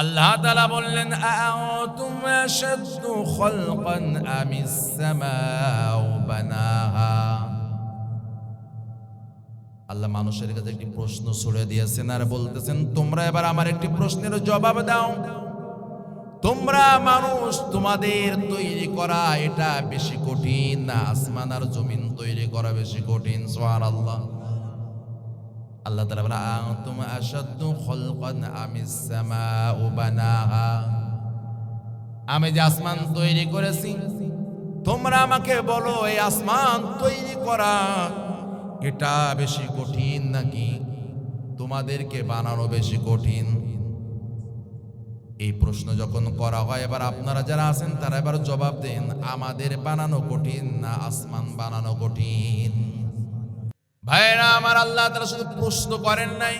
আল্লাহ তাআলা বললেন আআনতুম আশাদ্দু খালকান আমিস সামাউ বানাহা। আল্লাহ মানুষের কাছে একটি প্রশ্ন ছুড়ে দিয়েছেন আর বলতেছেন তোমরা এবার আমার একটি প্রশ্নের জবাব দাও। তোমরা মানুষ, তোমাদের তৈরি করা এটা বেশি কঠিন না আসমান আর জমিন তৈরি করা বেশি কঠিন? সুবহানাল্লাহ। আল্লাহ তাআলা বলেন আনতুম আশাদ্দু খালকান আমিস সামাউ বানাহা। আমি যে আসমান তৈরি করেছি, তোমরা আমাকে বলো এই আসমান তৈরি করা এটা বেশি কঠিন নাকি তোমাদেরকে বানানো বেশি কঠিন? এই প্রশ্ন যখন করা হয়, এবার আপনারা যারা আছেন তারা এবার জবাব দেন, আমাদের বানানো কঠিন না আসমান বানানো কঠিন? ভাইরা আমার, আল্লাহ তাআলা শুধু প্রশ্ন করেন নাই।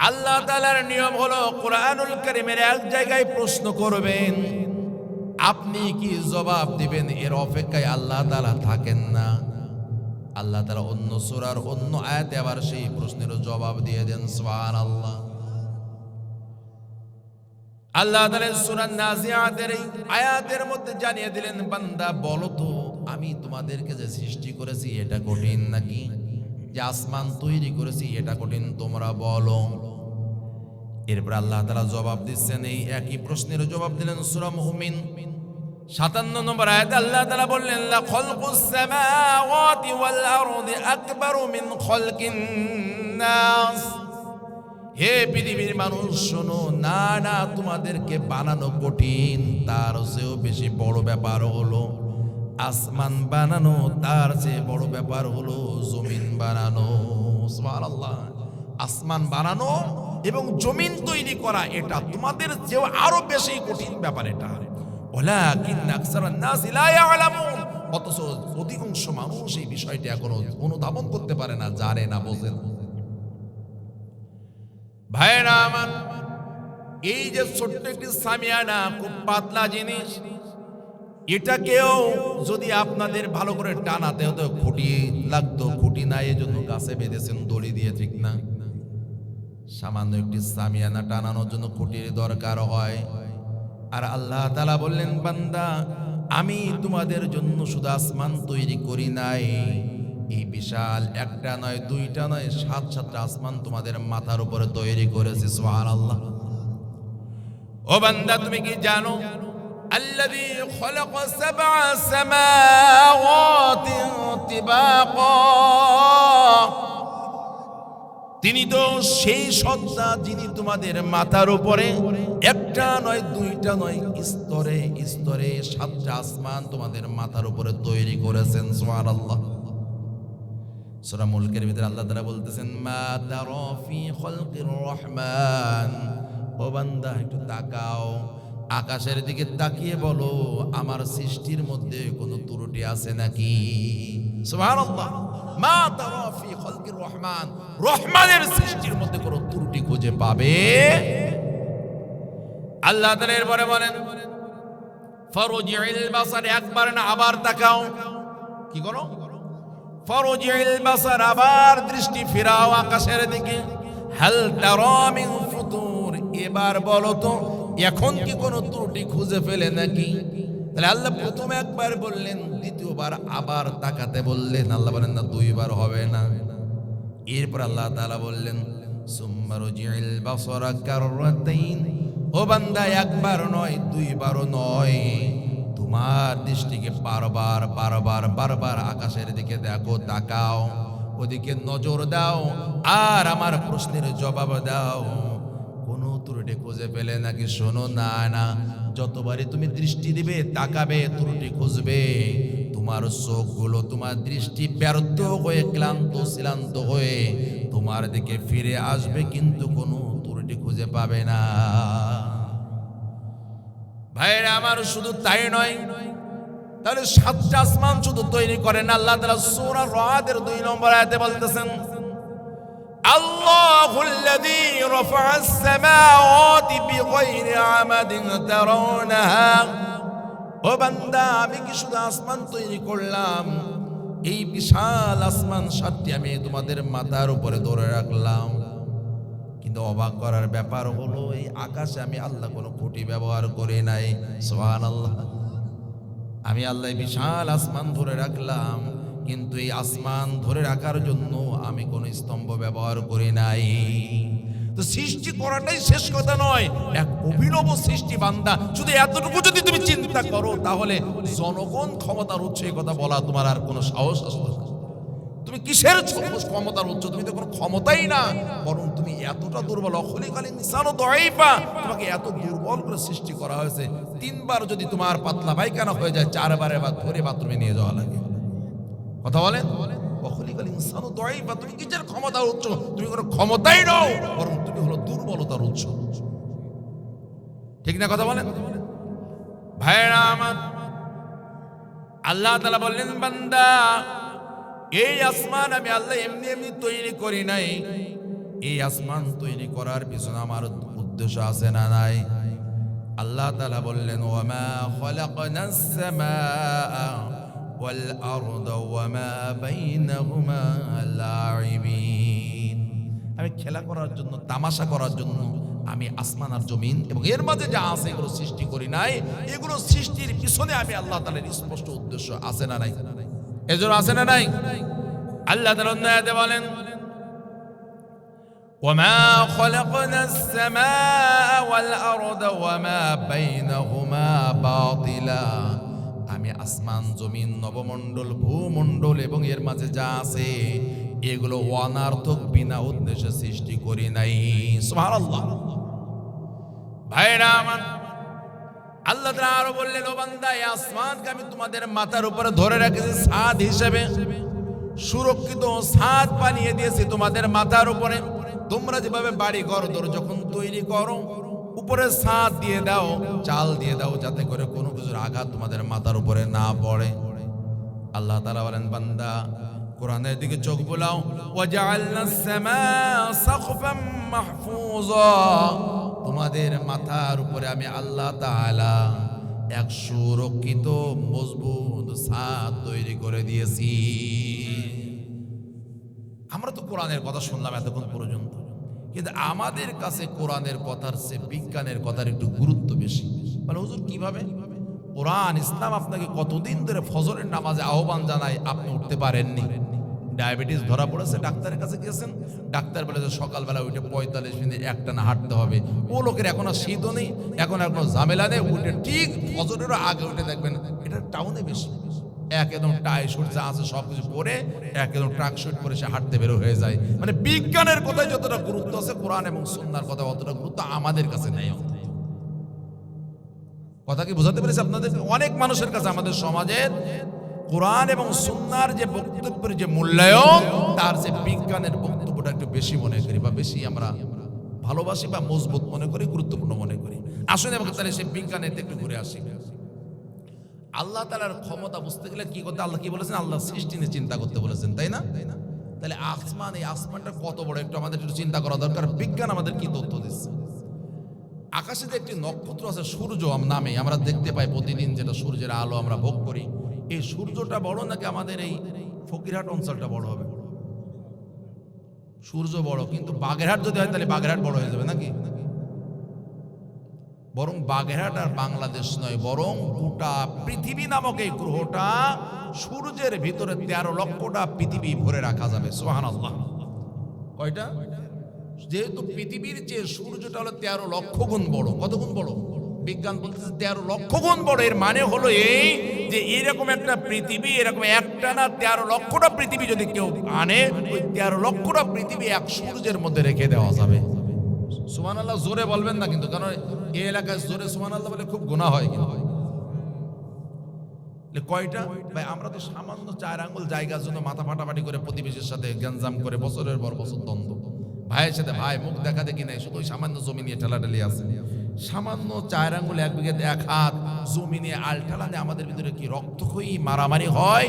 আল্লাহ তাআলার নিয়ম হলো কোরআনুল কারীমের এক জায়গায় প্রশ্ন করবেন, আপনি কি জবাব দিবেন এর অপেক্ষায় আল্লাহ তাআলা থাকেন না। আল্লাহ তাআলা অন্য সূরার অন্য আয়াতে আবার সেই প্রশ্নের জবাব দিয়ে দেন। সুবহানাল্লাহ। আল্লাহ তাআলা সূরা নাজিআতের এই আয়াতের মধ্যে জানিয়ে দিলেন, বান্দা বলো তো আমি তোমাদেরকে যে সৃষ্টি করেছি এটা কঠিন নাকি যে আসমান তৈরি করেছি এটা কঠিন? তোমরা বলো। এরপর আল্লাহ তাআলা জবাব দিচ্ছেন, এই একই প্রশ্নের জবাব দিলেন সূরা মুমিন 57 নম্বর আয়াতে। আল্লাহ তাআলা বললেন লা খালকুস সামাওয়াতি ওয়াল আরদি আকবারু মিন খালকিন নাস। হে পৃথিবীর মানুষ শোনো, না না তোমাদেরকে বানানো কঠিন, তার চেয়েও বেশি বড় ব্যাপার হলো আসমান বানানো, তার চেয়ে বড় ব্যাপার হলো জমিন বানানো। সুবহানাল্লাহ। আসমান বানানো এবং জমিন তৈরি করা এটা তোমাদের চেয়েও আরো বেশি কঠিন ব্যাপার এটা। ওয়ালাকিন আকসারান নাস লা ইয়ালামুন। অথচ অধিকাংশ মানুষ এই বিষয়টি এখনো অনুধাবন করতে পারে না, জানে না, বোঝে না। ভাইরা আমার, এই যে ছোট্ট একটি সামিয়ানা, খুব পাতলা জিনিস, এটাকেও যদি আপনাদের ভালো করে টানাতে হতো খুঁটি লাগতো, খুঁটি নাই এজন্য গাছে বেঁধেছেন দড়ি দিয়ে, ঠিক না? সামান্য একটি সামিয়ানা টানানোর জন্য খুঁটির দরকার হয়। আর আল্লাহ তাআলা বললেন, বান্দা আমি তোমাদের জন্য শুধু আসমান তৈরি করি নাই, এই বিশাল একটা নয় দুইটা নয় 7-7টা আসমান তোমাদের মাথার উপরে তৈরি করেছি। সুবহানাল্লাহ। ও বান্দা তুমি কি জানো আল্লাযী খালাকা সাবআ সামাওয়াতি তিবাকা, তিনি তো সেই সত্তা যিনি তোমাদের মাথার উপরে একটা নয় দুইটা নয় স্তরে স্তরে 7টা আসমান তোমাদের মাথার উপরে তৈরি করেছেন। সুবহানাল্লাহ। সূরা মুলকের ভিতরে আল্লাহ তাআলা বলতেছেন, মা তারা ফি খালকির রহমান। ও বান্দা একটু তাকাও, আকাশের দিকে তাকিয়ে বলো আমার সৃষ্টির মধ্যে কোনো ত্রুটি আছে নাকি? সুবহানাল্লাহ। মা তারা ফি খালকির রহমান, রহমানের সৃষ্টির মধ্যে কোনো ত্রুটি খুঁজে পাবে? আল্লাহ তাআলা এরপরে বলেন ফারজিউল বাসার, একবার না আবার তাকাও। কি করো? ফারজিউল বাসার, আবার দৃষ্টি ফিরাও আকাশের দিকে। হাল তারা মিন ফুতুর, এবার বলো তো এখন কি কোনো ত্রুটি খুঁজে ফেলে নাকি? তাহলে আল্লাহ প্রথমে একবার বললেন, দ্বিতীয়বার আবার তাকাতে বললেন। আল্লাহ বলেন না দুইবার হবে না। এরপর আল্লাহ তাআলা বললেন সুম্মা রজিউল বাসারা কাররাতাইন। ও বান্দা একবার নয় দুইবারও নয়, তোমার দৃষ্টিকে বারবার বারবার বারবার আকাশের দিকে দেখো, তাকাও, ওদিকে নজর দাও আর আমার প্রশ্নের জবাব দাও। কোনো ত্রুটি খুঁজে পেলে নাকি? শোনো, না না, যতবারই তুমি দৃষ্টি দিবে তাকাবে ত্রুটি খুঁজবে, তোমার চোখগুলো তোমার দৃষ্টি ব্যর্থ হয়ে ক্লান্ত শ্রান্ত হয়ে তোমার দিকে ফিরে আসবে, কিন্তু কোনো ত্রুটি খুঁজে পাবে না। ভাইরা আমার, শুধু তাই নয়, তাহলে 7টা আসমান শুধু তৈরি করেন আল্লাহ তাআলা সূরা রাদের 2 নম্বর আয়াতে বলতেছেন, আল্লাহুল্লাযী রাফা'আস সামাওয়াতি বিগাইরি আমাদিন তারাউনাহা। ও বান্দা, আমি কি শুধু আসমান তৈরি করলাম? এই বিশাল আসমান 7টি আমি তোমাদের মাথার উপরে ধরে রাখলাম, কিন্তু কিন্তু অবাক করার ব্যাপার হলো এই আকাশে আমি আল্লাহ কোনো খুঁটি ব্যবহার করে নাই। সুবহানাল্লাহ। আমি আল্লাহ বিশাল আসমান ধরে রাখলাম, কিন্তু এই আসমান ধরে রাখার জন্য আমি কোন স্তম্ভ ব্যবহার করি নাই। তো সৃষ্টি করাটাই শেষ কথা নয়, এক অভিনব সৃষ্টি বান্দা। শুধু এতটুকু যদি তুমি চিন্তা করো তাহলে জনগণ ক্ষমতার উৎস এই কথা বলা তোমার আর কোনো সাহস আসবে না। তুমি কিসের ক্ষমতার উৎস? তুমি তো কোনো ক্ষমতাই না, বরং তুমি এতটা দুর্বল। অখলিকাল ইনসানু দাঈফা, তোমাকে এত দুর্বল করে সৃষ্টি করা হয়েছে। 3 বার যদি তোমার পাতলা পায়খানা হয়ে যায়, 4 বারে বা ধরে বাথরুমে নিয়ে যাওয়া লাগে। কথা বলেন, অখলিকাল ইনসানু দাঈফা, তুমি কিসের ক্ষমতার উৎস? তুমি কোনো ক্ষমতাই নও, বরং তুমি হলো দুর্বলতার উৎস। ঠিক না? কথা বলেন ভাইরা আমার। আল্লাহ তাআলা বললেন, বান্দা এই আসমান আমি আল্লাহ এমনি এমনি তৈরি করি নাই। এই আসমান তৈরি করার পিছনে আমার উদ্দেশ্য আছে না নাই? আল্লাহ তাআলা বললেন, ওয়ামা খালাকনাস সামাআ ওয়াল আরদা ওয়ামা বাইনাহুমা লাঈবিন। আমি খেলা করার জন্য, তামাশা করার জন্য আমি আসমান আর জমিন এবং এর মাঝে যা আছে এগুলো সৃষ্টি করি নাই। এগুলো সৃষ্টির পিছনে আমি আল্লাহ তাআলার স্পষ্ট উদ্দেশ্য আছে না নাই? এজন্য আছে না নাই? আল্লাহ তাআলা আয়াতে বলেন, ওয়ামা খালাকনাস সামাআ ওয়াল আরদা ওয়ামা বাইনাহুমা বাতিলা। আমি আসমান, জমিন, নবমণ্ডল, ভূমণ্ডল এবং এর মাঝে যা আছে এগুলো অনার্থক বিনা উদ্দেশ্যে সৃষ্টি করি নাই। সুবহানাল্লাহ। ভাইরা আমার, আল্লাহ তাআলা আরো বললেন, ও বান্দা এই আসমানকে আমি তোমাদের মাথার উপরে ধরে রেখেছি ছাদ হিসেবে, সুরক্ষিত ছাদ বানিয়ে দিয়েছি তোমাদের মাথার উপরে। তোমরা যেভাবে বাড়ি ঘর যখন তৈরি করো উপরে ছাদ দিয়ে দাও, চাল দিয়ে দাও, যাতে করে কোনো কিছুর আঘাত তোমাদের মাথার উপরে না পড়ে। আল্লাহ তাআলা বলেন, বান্দা কোরআনের দিকে চোখ বোলাও, ওয়াজআলনাস সামাআ সাকফাম মাহফুজা। তোমাদের মাথার উপরে আমি আল্লাহ তাআলা এক সুরক্ষিত মজবুত ছাদ তৈরি করে দিয়েছি। আমরা তো কোরআনের কথা শুনলাম এতক্ষণ পর্যন্ত, কিন্তু আমাদের কাছে কোরআনের কথার চেয়ে বিজ্ঞানের কথার একটু গুরুত্ব বেশি। মানে হুজুর কিভাবে? কোরআন ইসলাম আপনাকে কতদিন ধরে ফজরের নামাজে আহ্বান জানায়, আপনি উঠতে পারেননি। ডায়াবেটিস ধরা পড়েছে, ডাক্তারের কাছে গিয়েছেন, ডাক্তার বলেছে সকালবেলা উঠে 45 মিনিট একটানা হাঁটতে হবে। ও লোকের এখন আর শীতও নেই, এখন আর কোনো ঝামেলা নেই, উঠে ঠিক ফজরেরও আগে উঠে দেখবেন। এটা টাউনে বেশি, একদম টাই শুট যা আছে সবকিছু পরে একদম ট্রাক শুট পরে সে হাঁটতে বের হয়ে যায়। মানে বিজ্ঞানের কথায় যতটা গুরুত্ব আছে কোরআন এবং সুন্নাহর কথা অতটা গুরুত্ব আমাদের কাছে নেই। কথা কি বোঝাতে পেরেছি আপনাদের? অনেক মানুষের কাছে আমাদের সমাজের কোরআন এবং সুন্নাহর যে বক্তব্যের যে মূল্যায়ন, তার যে বিজ্ঞানের বক্তব্যটা একটু বেশি মনে করি, বা বেশি আমরা ভালোবাসি বা মজবুত মনে করি, গুরুত্বপূর্ণ মনে করি। আসলে আমাকে তাহলে সেই বিজ্ঞানের একটু ঘুরে আসি। আল্লাহ তাআলার ক্ষমতা বুঝতে গেলে কি করতে? আল্লাহ কি বলেছেন? আল্লাহ সৃষ্টি নিয়ে চিন্তা করতে বলেছেন, তাই না? তাহলে আসমান, এই আসমানটা কত বড় একটু আমাদের একটু চিন্তা করা দরকার। বিজ্ঞান আমাদের কি তথ্য দিচ্ছে? আকাশে যে একটি নক্ষত্র আছে সূর্য নামে, আমরা দেখতে পাই প্রতিদিন, যেটা সূর্যের আলো আমরা ভোগ করি। এই সূর্যটা বড় নাকি আমাদের এই ফকিরহাট অঞ্চলটা বড় হবে? সূর্য বড়, কিন্তু বাগেরহাট যদি হয় তাহলে বাগেরহাট বড় হয়ে যাবে নাকি? বরং বাগেরহাট আর বাংলাদেশ নয়, বরং গোটা পৃথিবী নামক এই গ্রহটা, সূর্যের ভিতরে 13 লক্ষটা পৃথিবী ভরে রাখা যাবে। সুবহানাল্লাহ। কয়টা? যেহেতু পৃথিবীর চেয়ে সূর্যটা হলো 13 লক্ষ গুণ বড়। কত গুণ বড়? বিজ্ঞান বলতেছে 13 লক্ষ গুণ বড়। এর মানে হলো এই যে এরকম একটা পৃথিবী, এরকম একটা না 13 লক্ষটা পৃথিবী যদি কেউ আনে, ওই 13 লক্ষটা পৃথিবী এক সূর্যের মধ্যে রেখে দেওয়া যাবে। সুবহানাল্লাহ জোরে বলবেন না কিন্তু, কারণ এই এলাকায় জোরে সুবহানাল্লাহ বলে খুব গুনাহ হয়। কিন্তু কয়টা? ভাই আমরা তো সামান্য 4 আঙ্গুল জায়গার জন্য মাথা ফাটাফাটি করে, প্রতিবেশীর সাথে গ্যাঞ্জাম করে, বছরের পর বছর দ্বন্দ্ব, ভাইয়ের সাথে ভাই মুখ দেখা দেখি নাই, শুধু সামান্য জমি নিয়ে ঠেলাঠেলি আছে। সামান্য 4 আঙ্গুল 1 বিঘাতে 1 হাত জমি নিয়ে আলঠালানে আমাদের ভিতরে কি রক্তক্ষয়ী মারামারি হয়,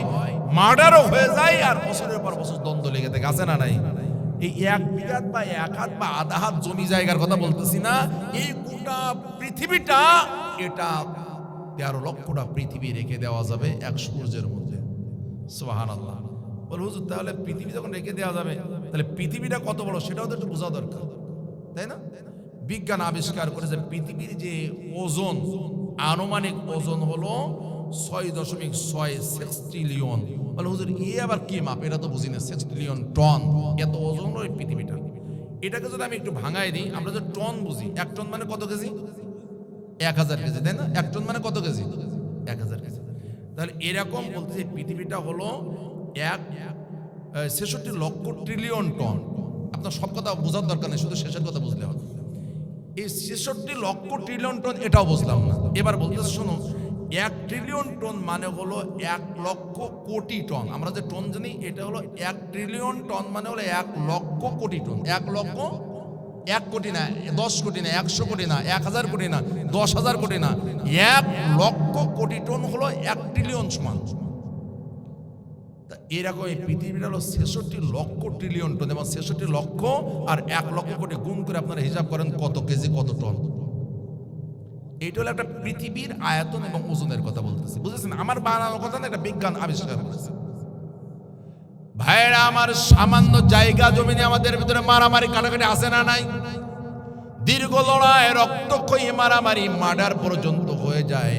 মার্ডারও হয়ে যায়, আর বছরের পর বছর দ্বন্দ্ব লেগে থাকে, আছে না নাই? এই 1 বিঘা বা 1 হাত বা আধা হাত জমি জায়গার কথা বলতেছি না, এই গোটা পৃথিবীটা, এটা 13 লক্ষটা পৃথিবী রেখে দেওয়া যাবে এক সূর্যের মধ্যে। সুবহানাল্লাহ। বল হুজুর তাহলে পৃথিবী যখন রেখে দেওয়া যাবে, তাহলে পৃথিবীটা কত বড় সেটাও তো একটু বোঝা দরকার, তাই না? বিজ্ঞান আবিষ্কার করেছে পৃথিবীর যে ওজন, আনুমানিক ওজন হলো 6.6 ট্রিলিয়ন। বলে হুজুর আবার কি মাপ, এটা তো বুঝি না, 6 ট্রিলিয়ন টন, এত ওজন ওই পৃথিবীটা। এটাকে যদি আমি একটু ভাঙাই দিই, আমরা যে টন বুঝি, 1 টন মানে কত কেজি? 1000 কেজি, তাই না? 1 টন মানে কত কেজি? 1000 কেজি। তাহলে এরকম বলতে যে পৃথিবীটা হলো 66 লক্ষ ট্রিলিয়ন টন। আপনার সব কথা বোঝার দরকার নেই, শুধু শেষের কথা বুঝলে হবে। এই 66 লক্ষ ট্রিলিয়ন টন এটাও বুঝলাম না। এবার বলতে শোনো, 1 ট্রিলিয়ন টন মানে হলো 1 লক্ষ কোটি টন। আমরা যে টন জানি, এটা হলো 1 ট্রিলিয়ন টন মানে হলো 1 লক্ষ কোটি টন। 1 লক্ষ, 1 কোটি না, 10 কোটি না, 100 কোটি না, 1000 কোটি না, 10,000 কোটি না, 1 লক্ষ কোটি টন হলো 1 ট্রিলিয়ন সমান। তা এরকম এই পৃথিবীটা হলো 66 লক্ষ ট্রিলিয়ন টন, এবং 66 লক্ষ আর 1 লক্ষ কোটি গুণ করে আপনারা হিসাব করেন কত কেজি, কত টন। এইটা হলো একটা পৃথিবীর আয়তন এবং ওজনের কথা বলতেছি, বুঝেছেন? আমার বানানো কথা না, একটা বিজ্ঞান আবিষ্কার করেছে। ভাইরা আমার, সামান্য জায়গা জমিনে আমাদের ভিতরে মারামারি কাটাকাটি আছে না নাই? দীর্ঘ লড়াই, রক্তক্ষয়ী মারামারি, মার্ডার পর্যন্ত হয়ে যায়।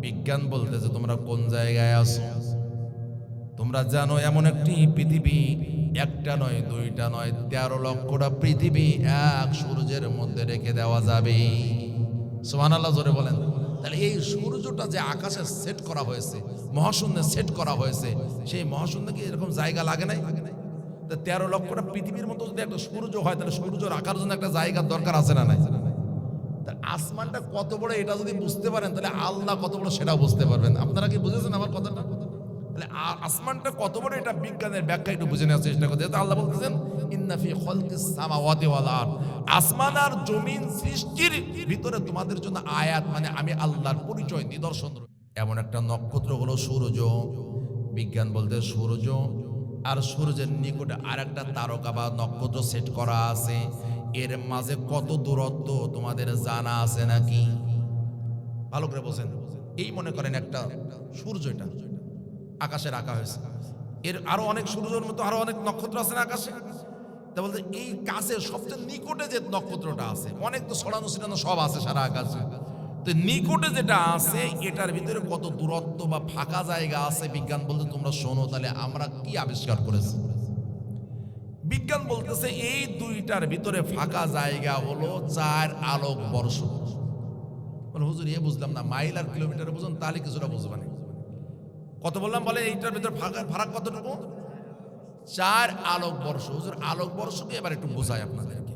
বিজ্ঞান বলতেছে তোমরা কোন জায়গায় আছো? তোমরা জানো এমন একটি পৃথিবী, একটা নয়, দুইটা নয়, 13 লক্ষটা পৃথিবী এক সূর্যের মধ্যে রেখে দেওয়া যাবে। সুবহানাল্লাহ, জোরে বলেন। তাহলে এই সূর্যটা যে আকাশে সেট করা হয়েছে, মহাশূন্যে সেট করা হয়েছে, সেই মহাশূন্যে কি এরকম জায়গা লাগে নাই? 13 লক্ষটা পৃথিবীর মতো যদি একটা সূর্য হয়, তাহলে সূর্য রাখার জন্য একটা জায়গার দরকার আছে না নাই? আসমানটা কত বড় এটা যদি বুঝতে পারেন, তাহলে আল্লাহ কত বড় সেটাও বুঝতে পারবেন। আপনারা কি বুঝেছেন আমার কথাটা? তাহলে আসমানটা কত বড় এটা বিজ্ঞানের ব্যাখ্যা একটু বুঝে নেওয়ার চেষ্টা করতে। আল্লাহ বলতেছেন ইন্না ফি খালকিস সামাওয়াতি ওয়াল আরদ, আসমান আর জমিন সৃষ্টির ভিতরে তোমাদের জন্য আয়াত, মানে আমি আল্লাহর পরিচয়, নিদর্শন। এমন একটা নক্ষত্র হলো সূর্য। বিজ্ঞান বলতে সূর্য আর সূর্যের নিকটে আর একটা তারকা বা নক্ষত্র সেট করা আছে। এর মাঝে কত দূরত্ব তোমাদের জানা আছে নাকি? ভালো করে বোঝেন। এই মনে করেন একটা সূর্য, এটা আকাশে রাখা হয়েছে, এর আরো অনেক সূর্যের মতো আরো অনেক নক্ষত্র আছে না আকাশে? তা বলতে এই কাছে সবচেয়ে নিকটে যে নক্ষত্রটা আছে, অনেক তো ছড়ানো ছিটানো সব আছে সারা আকাশে, তো নিকটে যেটা আছে এটার ভিতরে কত দূরত্ব বা ফাঁকা জায়গা আছে? বিজ্ঞান বলতে তোমরা শোনো, তাহলে আমরা কি আবিষ্কার করেছি? বিজ্ঞান বলতেছে এই দুইটার ভিতরে ফাঁকা জায়গা হলো 4 আলোক বর্ষ। বলে হুজুর বুঝলাম না, মাইল আর কিলোমিটার বুঝুন, তাহলে কিছুটা বুঝবানি। কত বললাম বলে এইটার ভিতরে ফারাক কতটুকু? 4 আলোক বর্ষ। হুজুর আলোক বর্ষকে এবার একটু বোঝাই আপনাদেরকে,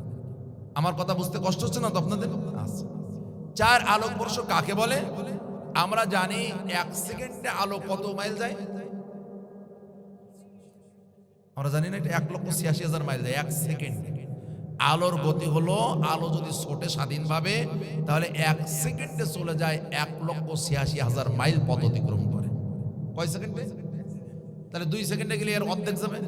আমার কথা বুঝতে কষ্ট হচ্ছে না তো আপনাদের? আচ্ছা, 4 আলোক বর্ষ কাকে বলে? আমরা জানি 1 সেকেন্ডে আলো কত মাইল যায়? আমরা জানি না, এটা 1,86,000 মাইল যায় 1 সেকেন্ডে। আলোর গতি হলো, আলো যদি ছোটে স্বাধীনভাবে, তাহলে 1 সেকেন্ডে চলে যায় 1,86,000 মাইল পথ অতিক্রম করে। কয় সেকেন্ডে? তাহলে 2 সেকেন্ডে গেলে এর অর্ধেক যাবে,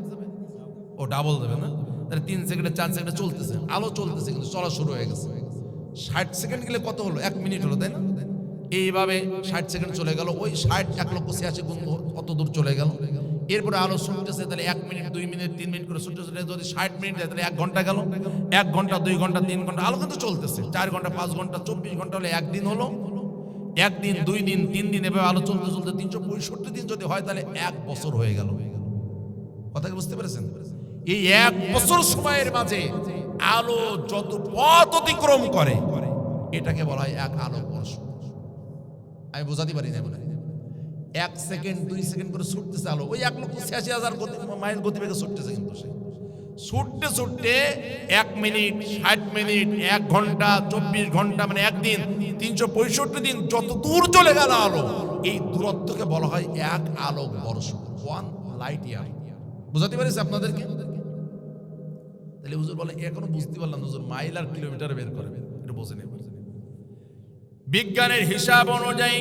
ও ডাবল যাবে না? তাহলে 3 সেকেন্ডে 4 সেকেন্ডে চলতেছে, আলো চলতেছে, কিন্তু চলা শুরু হয়ে গেছে। 60 সেকেন্ড গেলে কত হলো? 1 মিনিট হলো, তাই না? এইভাবে 60 সেকেন্ড চলে গেল, ওই 60 1,86,000 গুণ কত দূর চলে গেল। এরপরে আলো ছুটতেছে, তাহলে 1 মিনিট 2 মিনিট 3 মিনিট করে ছুটতে ছুটতে যদি 60 মিনিট যায়, তাহলে 1 ঘন্টা গেল। 1 ঘন্টা 2 ঘন্টা 3 ঘন্টা আলো কিন্তু চলতেছে। 4 ঘন্টা 5 ঘন্টা 24 ঘন্টা হলে একদিন হলো। 1 দিন 2 দিন 3 দিন এভাবে আলো চলতে চলতে 365 দিন যদি হয়, তাহলে 1 বছর হয়ে গেল। কথা কি বুঝতে পেরেছেন? এই 1 বছর সময়ের মাঝে আলো যত পথ অতিক্রম করে, এটাকে বলা হয় 1 আলোক বর্ষ। আমি বোঝাতে পারি না বলে। 1 সেকেন্ড 2 সেকেন্ড করে ছুটতেছে আলো, ওই 1,86,000 মাইল গতিবেগে ছুটতেছে, কিন্তু সে ছুটতে ছুটতে 1 মিনিট 60 মিনিট 1 ঘন্টা 24 ঘন্টা, মানে একদিন 365 দিন যত দূর চলে গেল আলো, এই দূরত্বকে বলা হয় 1 আলোক বর্ষ, 1 লাইট ইয়ার। বুঝাতে পারিস আপনাদেরকে? তাহলে হুজুর বলে এখনো বুঝতে পারলাম হুজুর, মাইল আর কিলোমিটার বের করে একটু বোঝেন। বিজ্ঞানের হিসাব অনুযায়ী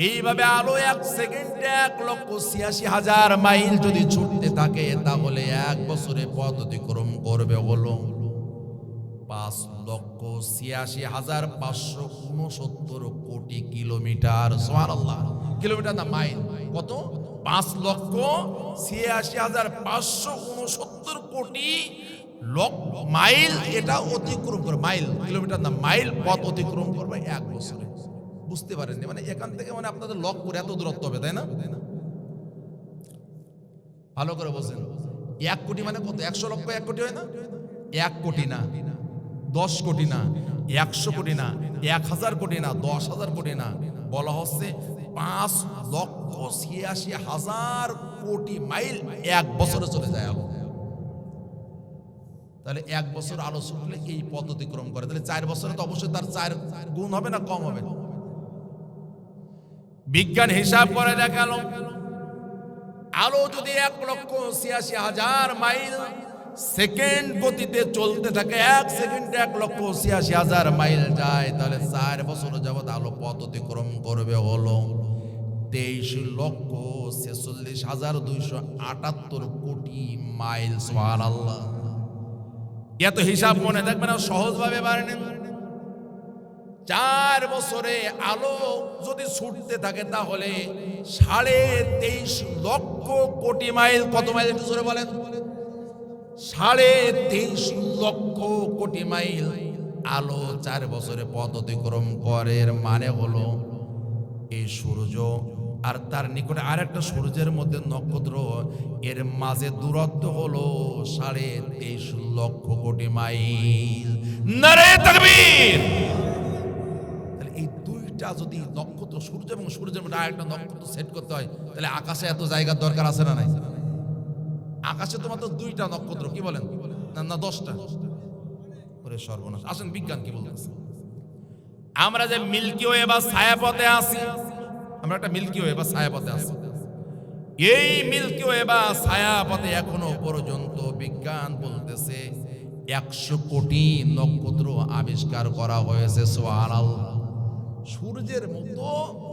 এইভাবে আলো 1 সেকেন্ডে 1,86,000 মাইল যদি ছুটতে থাকে, তাহলে 1 বছরে পথ অতিক্রম করবে হলো 5,86,569 কোটি কিলোমিটার। সুবহানাল্লাহ, কিলোমিটার না মাইল, কত? 5,86,569 কোটি মাইল এটা অতিক্রম করবে, মাইল কিলোমিটার না, মাইল পথ অতিক্রম করবে 1 বছরে। বুঝতে পারেননি? মানে এখান থেকে মানে আপনাদের লক্ষ্য এত দূরত্ব হবে, তাই না? ভালো করে বলছেন। 1 কোটি মানে কত? 100 লক্ষ 1 কোটি হয় না? 1 কোটি না, 10 কোটি না, 100 কোটি না, 1000 কোটি না, 10,000 কোটি না, বলা হচ্ছে 5,86,000 কোটি মাইল 1 বছরে চলে যায় আলো। তাহলে 1 বছর আলো ছুটলে এই পথ অতিক্রম করে, তাহলে 4 বছরে তো অবশ্যই তার 4 গুণ হবে না কম হবে? বিজ্ঞান হিসাব করে দেখালো, আলো যদি 1,86,000 মাইল সেকেন্ড গতিতে চলতে থাকে, 1 সেকেন্ডে 1,86,000 মাইল যায়, তাহলে 4 বছর যাবত আলো পথ অতিক্রম করবে হলো 23,46,278 কোটি মাইল। সুবহানাল্লাহ। এত হিসাব মনে থাকবে না, সহজভাবে বাড়েন। 4 বছরে আলো যদি ছুটতে থাকে তাহলে 23.5 লক্ষ কোটি মাইল। কত মাইল একটু জোরে বলেন? 23.5 লক্ষ কোটি মাইল আলো 4 বছরে পথ অতিক্রম করে। এর মানে হলো এই সূর্য আর তার নিকটে আরেকটা সূর্যের মধ্যে নক্ষত্র, এর মাঝে দূরত্ব হলো 23.5 লক্ষ কোটি মাইল। নারে তাকবীর! তাহলে এই দুইটা যদি নক্ষত্র, সূর্য এবং সূর্যের মধ্যে আরেকটা নক্ষত্র সেট করতে হয়, তাহলে আকাশে এত জায়গার দরকার আছে না নাই? আকাশে তো মাত্র 2টা নক্ষত্র, কি বলেন? না 10টা? ওরে সর্বনাশ! আসেন বিজ্ঞান কি বলতেছে। আমরা যে মিল্কি ওয়ে বা ছায়াপথে আছি, আমরা একটা মিল্কি ওয়ে বা ছায়াপথে আছি, এই মিল্কি ওয়ে বা ছায়াপথে এখনো পর্যন্ত বিজ্ঞান বলতেছে 100 কোটি নক্ষত্র আবিষ্কার করা হয়েছে। সুবহানাল্লাহ। সূর্যের মতো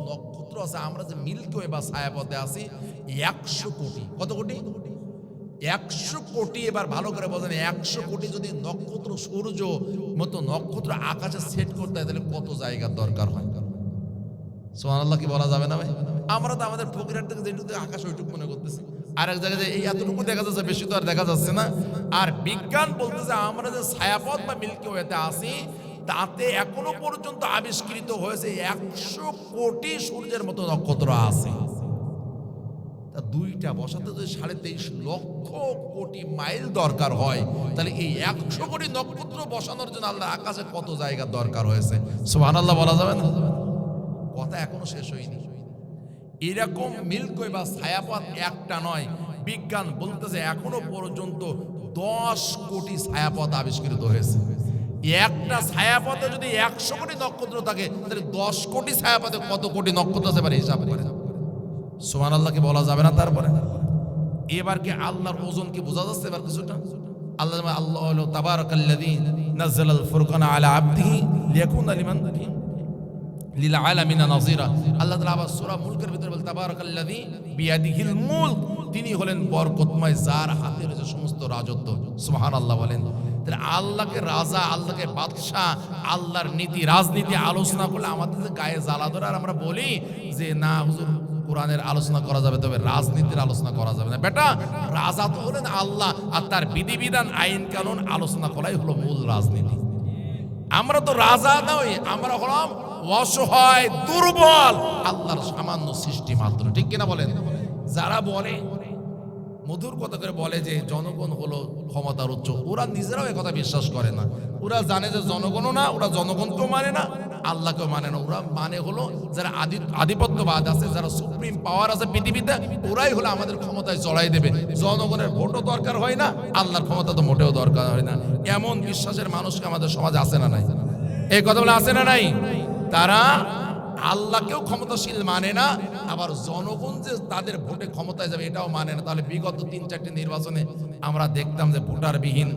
নক্ষত্র আছে, আমরা যে মিল্কি ওয়ে বা ছায়াপথে আছি 100 কোটি। কত কোটি? 100 কোটি। এবার ভালো করে বলেন, 100 কোটি যদি নক্ষত্র, সূর্য মতো নক্ষত্র আকাশে সেট করতে হয়, তাহলে কত জায়গার দরকার হয়? সুবহানাল্লাহ কি বলা যাবে না ভাই? আমরা তো আমাদের ফকিরহাট থেকে যেটুকু আকাশ ওইটুকু মনে করতেছি, আর এক জায়গায় এই এতটুকু দেখা যাচ্ছে, বেশি তো আর দেখা যাচ্ছে না। আর বিজ্ঞান বলতেছে আমরা যে ছায়াপথ বা মিল্কি ওয়েতে আছি, তাতে এখনো পর্যন্ত আবিষ্কৃত হয়েছে 100 কোটি সূর্যের মতো নক্ষত্র আছে। তা দুইটা বসাতে যদি 23.5 লক্ষ কোটি মাইল দরকার হয়, তাহলে এই 100 কোটি নক্ষত্র বসানোর জন্য আল্লাহ আকাশে কত জায়গা দরকার হয়েছে? সুবহানাল্লাহ বলা যাবে না? কথা এখনো শেষ হয়নি। এরকম মিল্কি ওয়ে বা ছায়াপথ একটা নয়, বিজ্ঞান বলতেছে এখনো পর্যন্ত 10 কোটি ছায়াপথ আবিষ্কৃত হয়েছে। একটা ছায়াপথে যদি 100 কোটি নক্ষত্র থাকে, তাহলে 10 কোটি ছায়াপথে কত কোটি নক্ষত্র আছে এবার হিসাব করে। সুবহানাল্লাহ কি বলা যাবে না? তারপরে এবার কি আল্লাহর ওজন কি বোঝা যাচ্ছে এবার কিছুটা? আল্লাহ হলো তাবারাকাল্লাযী নাযালাল ফুরকানা আলা আবদিহি লিয়াকুনা লিল আলামিনা নাযীরা। আল্লাহ তাআলা আবার সূরা মুলকের ভিতরে বলেন তাবারাকাল্লাযী বিয়াদিহিল মুলক, তিনি হলেন বরকতময়, যার হাতে রয়েছে সমস্ত রাজত্ব। সুবহানাল্লাহ বলেন। তাহলে আল্লাহকে রাজা, আল্লাহকে বাদশা, আল্লাহর নীতি রাজনীতি আলোচনা করলে আমাদের গায়ে জ্বালা ধরে, আর আমরা বলি যে না হুজুর কোরআনের আলোচনা করা যাবে, তবে রাজনীতির আলোচনা করা যাবে না। বেটা, রাজা তো হলেন আল্লাহ, আর তার বিধিবিধান আইন কানুন আলোচনা করাই হলো মূল রাজনীতি। আমরা তো রাজা নই, আমরা হলাম অসহায়, দুর্বল, আল্লাহর সামান্য সৃষ্টি মাত্র। ঠিক কিনা বলেন? যারা বলে, মধুর কথা করে বলে যে জনগণ হলো ক্ষমতার উৎস, ওরা নিজেরাও এ কথা বিশ্বাস করে না। ওরা জানে যে জনগণও না, ওরা জনগণকেও মানে না, আল্লাহকেও মানে না। ওরা মানে হলো যারা আধিপত্যবাদ আছে, যারা সুপ্রিম পাওয়ার আছে পৃথিবীতে, ওরাই হলো আমাদের ক্ষমতায় চড়াই দেবে। জনগণের ভোটও দরকার হয় না, আল্লাহর ক্ষমতা তো মোটেও দরকার হয় না। এমন বিশ্বাসের মানুষকে আমাদের সমাজে আছে না নাই? এই কথা বলে আছে না নাই? তারা আল্লাহকেও ক্ষমতাশীল মানে না, আবার জনগণ যে তাদের ভোটে ক্ষমতায় যাবে এটাও মানে না। তাহলে বিগত 3-4টি নির্বাচনে আমরা দেখতাম যে ভোটারবিহীন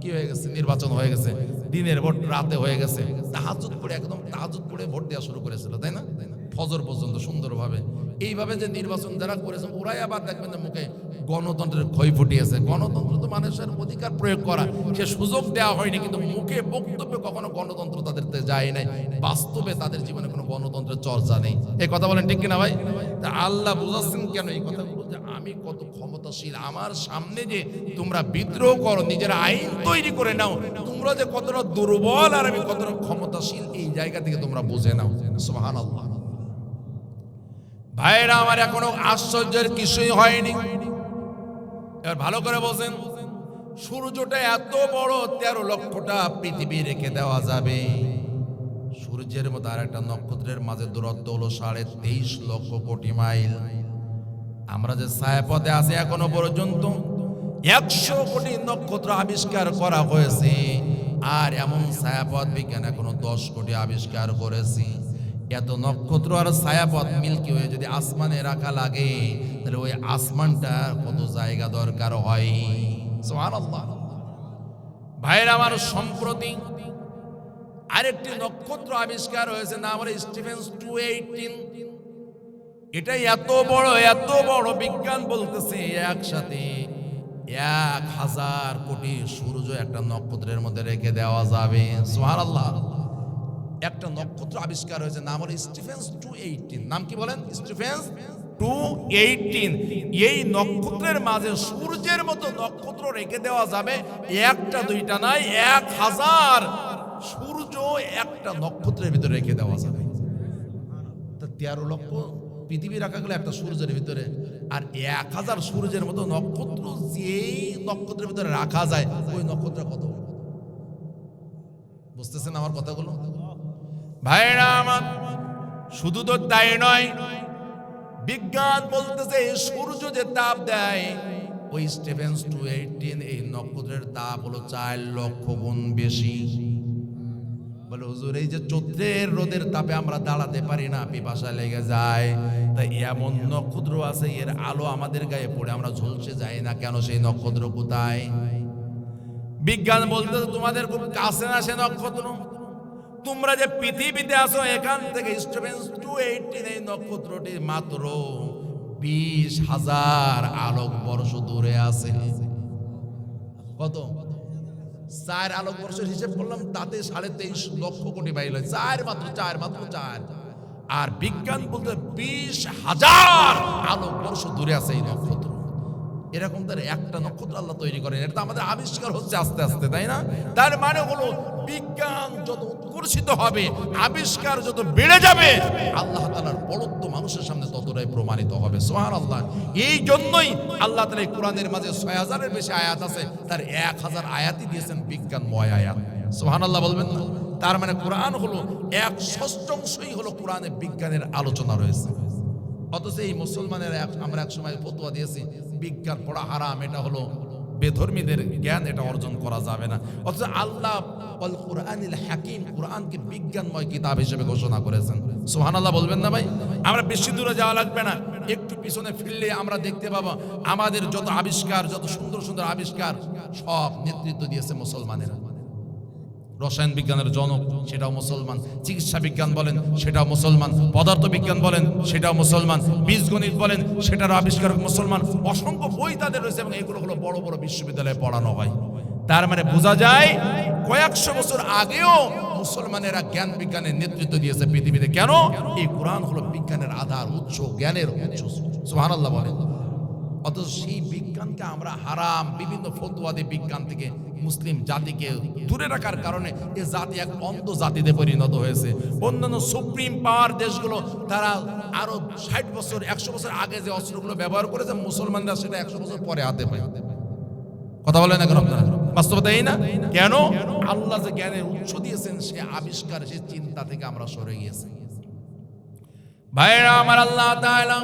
কি হয়ে গেছে, নির্বাচন হয়ে গেছে, দিনের ভোট রাতে হয়ে গেছে। তাহাজ্জুদ পড়ে, একদম তাহাজ্জুদ পড়ে ভোট দেওয়া শুরু করেছিল, তাই না? ফজর পর্যন্ত সুন্দরভাবে। এইভাবে যে নির্বাচন যারা করেছে, ওরাই আবার দেখবেন যে মুখে গণতন্ত্রের ক্ষয় ফুটিয়েছে। গণতন্ত্র তো মানুষের অধিকার প্রয়োগ করা, সে সুযোগ দেওয়া হয়নি, কিন্তু মুখে বক্তব্যে কখনো গণতন্ত্র তাদের যায় নাই, বাস্তবে তাদের জীবনে কোনো গণতন্ত্রের চর্চা নেই। এই কথা বলেন ঠিক কিনা ভাই? তা আল্লাহ বুঝাচ্ছেন কেন এই কথাগুলো, যে আমি কত ক্ষমতাশীল, আমার সামনে যে তোমরা বিদ্রোহ করো, নিজের আইন তৈরি করে নাও, তোমরা যে কতটা দুর্বল আর আমি কতটা ক্ষমতাশীল, এই জায়গা থেকে তোমরা বুঝে নাও। সুবহানাল্লাহ। ভাইরা আমার, এখনো আশ্চর্যের কিছুই হয়নি। এবার ভালো করে বোঝেন, সূর্যটা এত বড়, 13 লক্ষটা পৃথিবী রেখে দেওয়া যাবে। সূর্যের মতো আর একটা নক্ষত্রের মাঝে দূরত্ব হলো 23.5 লক্ষ কোটি মাইল। আমরা যে ছায়াপথে আছি এখনো পর্যন্ত 100 কোটি নক্ষত্র আবিষ্কার করা হয়েছে, আর এমন ছায়াপথ বিজ্ঞান এখনো 10 কোটি আবিষ্কার করেছে। এত নক্ষত্র আর ছায়াপথ মিল্কি ওয়ে যদি আসমানে রাখা লাগে, তাহলে ওই আসমানটা কত জায়গা দরকার হয়। সুবহানাল্লাহ। ভাইরা আমার, সম্প্রতি আরেকটি নক্ষত্র আবিষ্কার হয়েছে, নাম হলো স্টিফেন্স 218। এটা এত বড়, বিজ্ঞান বলতেছে একসাথে 1000 কোটি সূর্য একটা নক্ষত্রের মধ্যে রেখে দেওয়া যাবে। সুবহানাল্লাহ। একটা নক্ষত্র আবিষ্কার হয়েছে, নাম হলো স্টিফেন্স 218। নাম কি বলেন? স্টিফেন্স 218। এই নক্ষত্রের মাঝে সূর্যের মতো নক্ষত্র রেখে দেওয়া যাবে, একটা দুইটা নয়, 1000 সূর্য একটা নক্ষত্রের ভিতরে রেখে দেওয়া যাবে। 13 লক্ষ পৃথিবী রাখা গেলে একটা সূর্যের ভিতরে, আর 1000 সূর্যের মতো নক্ষত্র যেই নক্ষত্রের ভিতরে রাখা যায়, ওই নক্ষত্র কত? বুঝতেছেন আমার কথাগুলো? ভাইরা আমার, শুধু তো তাই নয়, বিজ্ঞান বলতেছে সূর্য যে তাপ দেয়, ওই স্টিফেন্স 218 এই নক্ষত্রের তাপ হলো 4 লক্ষ গুণ বেশি। বলে হুজুর, এই যে চৈত্রের রোদের তাপে আমরা দাঁড়াতে পারি না, পিপাসা লেগে যায়, তাই এমন নক্ষত্র আছে এর আলো আমাদের গায়ে পড়ে আমরা ঝলসে যাই না কেন? সেই নক্ষত্র কোথায়? বিজ্ঞান বলতেছে তোমাদের খুব কাছে না সে নক্ষত্র। তোমরা যে পৃথিবীতে আছো, এখান থেকে স্টিফেন্স 218 এই নক্ষত্রটি মাত্র 20,000 আলোক বর্ষ দূরে আছে। কত? 4 আলোক বর্ষের হিসেব করলাম, তাতে 23.5 লক্ষ কোটি মাইল হয়। 4 মাত্র 4। আর বিজ্ঞান বলতে 20,000 আলোক বর্ষ দূরে আছে এই নক্ষত্র। এরকম তার একটা নক্ষত্র আল্লাহ তৈরি করেন, এটা তো আমাদের আবিষ্কার হচ্ছে আস্তে আস্তে, তাই না? তার মানে হলো বিজ্ঞান যত উৎকর্ষিত হবে, আবিষ্কার যত বেড়ে যাবে, আল্লাহ তাআলার বড়ত্ব মানুষের সামনে ততটাই প্রমাণিত হবে। সুবহানাল্লাহ। এই জন্যই আল্লাহ তাআলা কোরআনের মাঝে 6000-এর বেশি আয়াত আছে, তার 1000 আয়াতই দিয়েছেন বিজ্ঞানময় আয়াত। সুবহানাল্লাহ বলবেন না? তার মানে কোরআন হলো 1/6 হলো কোরআনে বিজ্ঞানের আলোচনা রয়েছে। অথচ এই মুসলমানের আমরা এক সময় ফতোয়া দিয়েছি বিজ্ঞান পড়া হারাম, এটা হলো বেধর্মীদের জ্ঞান, এটা অর্জন করা যাবে না। অথচ আল্লাহ আল কুরআনিল হাকিম, কোরআনকে বিজ্ঞানময় কিতাব হিসেবে ঘোষণা করেছেন। সুবহানাল্লাহ বলবেন না ভাই? আমরা বেশি দূরে যাওয়া লাগবে না, একটু পিছনে ফিরলে আমরা দেখতে পাবো আমাদের যত আবিষ্কার, যত সুন্দর সুন্দর আবিষ্কার, সব নেতৃত্ব দিয়েছে মুসলমানেরা। রসায়ন বিজ্ঞানের জনক, সেটাও মুসলমান। চিকিৎসা বিজ্ঞান বলেন, সেটাও মুসলমান। পদার্থ বিজ্ঞান বলেন, সেটাও মুসলমান। বীজগণিত বলেন, সেটারও আবিষ্কারক মুসলমান। অসংখ্য বই তাদের রয়েছে এবং এগুলো হলো বড় বড় বিশ্ববিদ্যালয়ে পড়ানো হয়। তার মানে বোঝা যায় কয়েকশো বছর আগেও মুসলমানেরা জ্ঞান বিজ্ঞানের নেতৃত্ব দিয়েছে পৃথিবীতে। কেন? এই কোরআন হলো বিজ্ঞানের আধার, উৎস, জ্ঞানের উৎস। সুবহানাল্লাহ বলেন। অথচ সেই বিজ্ঞানকে আমরা হারাম বিভিন্ন ফতোয়া দিয়ে বিজ্ঞান থেকে মুসলিম জাতিকে দূরে রাখার কারণে এই জাতি এক অন্ধ জাতিতে পরিণত হয়েছে। অন্যান্য সুপ্রিম পাওয়ার দেশগুলো তারা আরো 60 বছর 100 বছর আগে যে অস্ত্রগুলো ব্যবহার করেছে, মুসলমানরা সেটা 100 বছর পরে হাতে পায়। কথা বলেন না কেন আপনারা? বাস্তবতা এই না? কেন? আল্লাহ যে জ্ঞানের উৎস দিয়েছেন, সে আবিষ্কার, সে চিন্তা থেকে আমরা সরে গিয়েছি। ভাইরা আমার, আল্লাহ তাআলা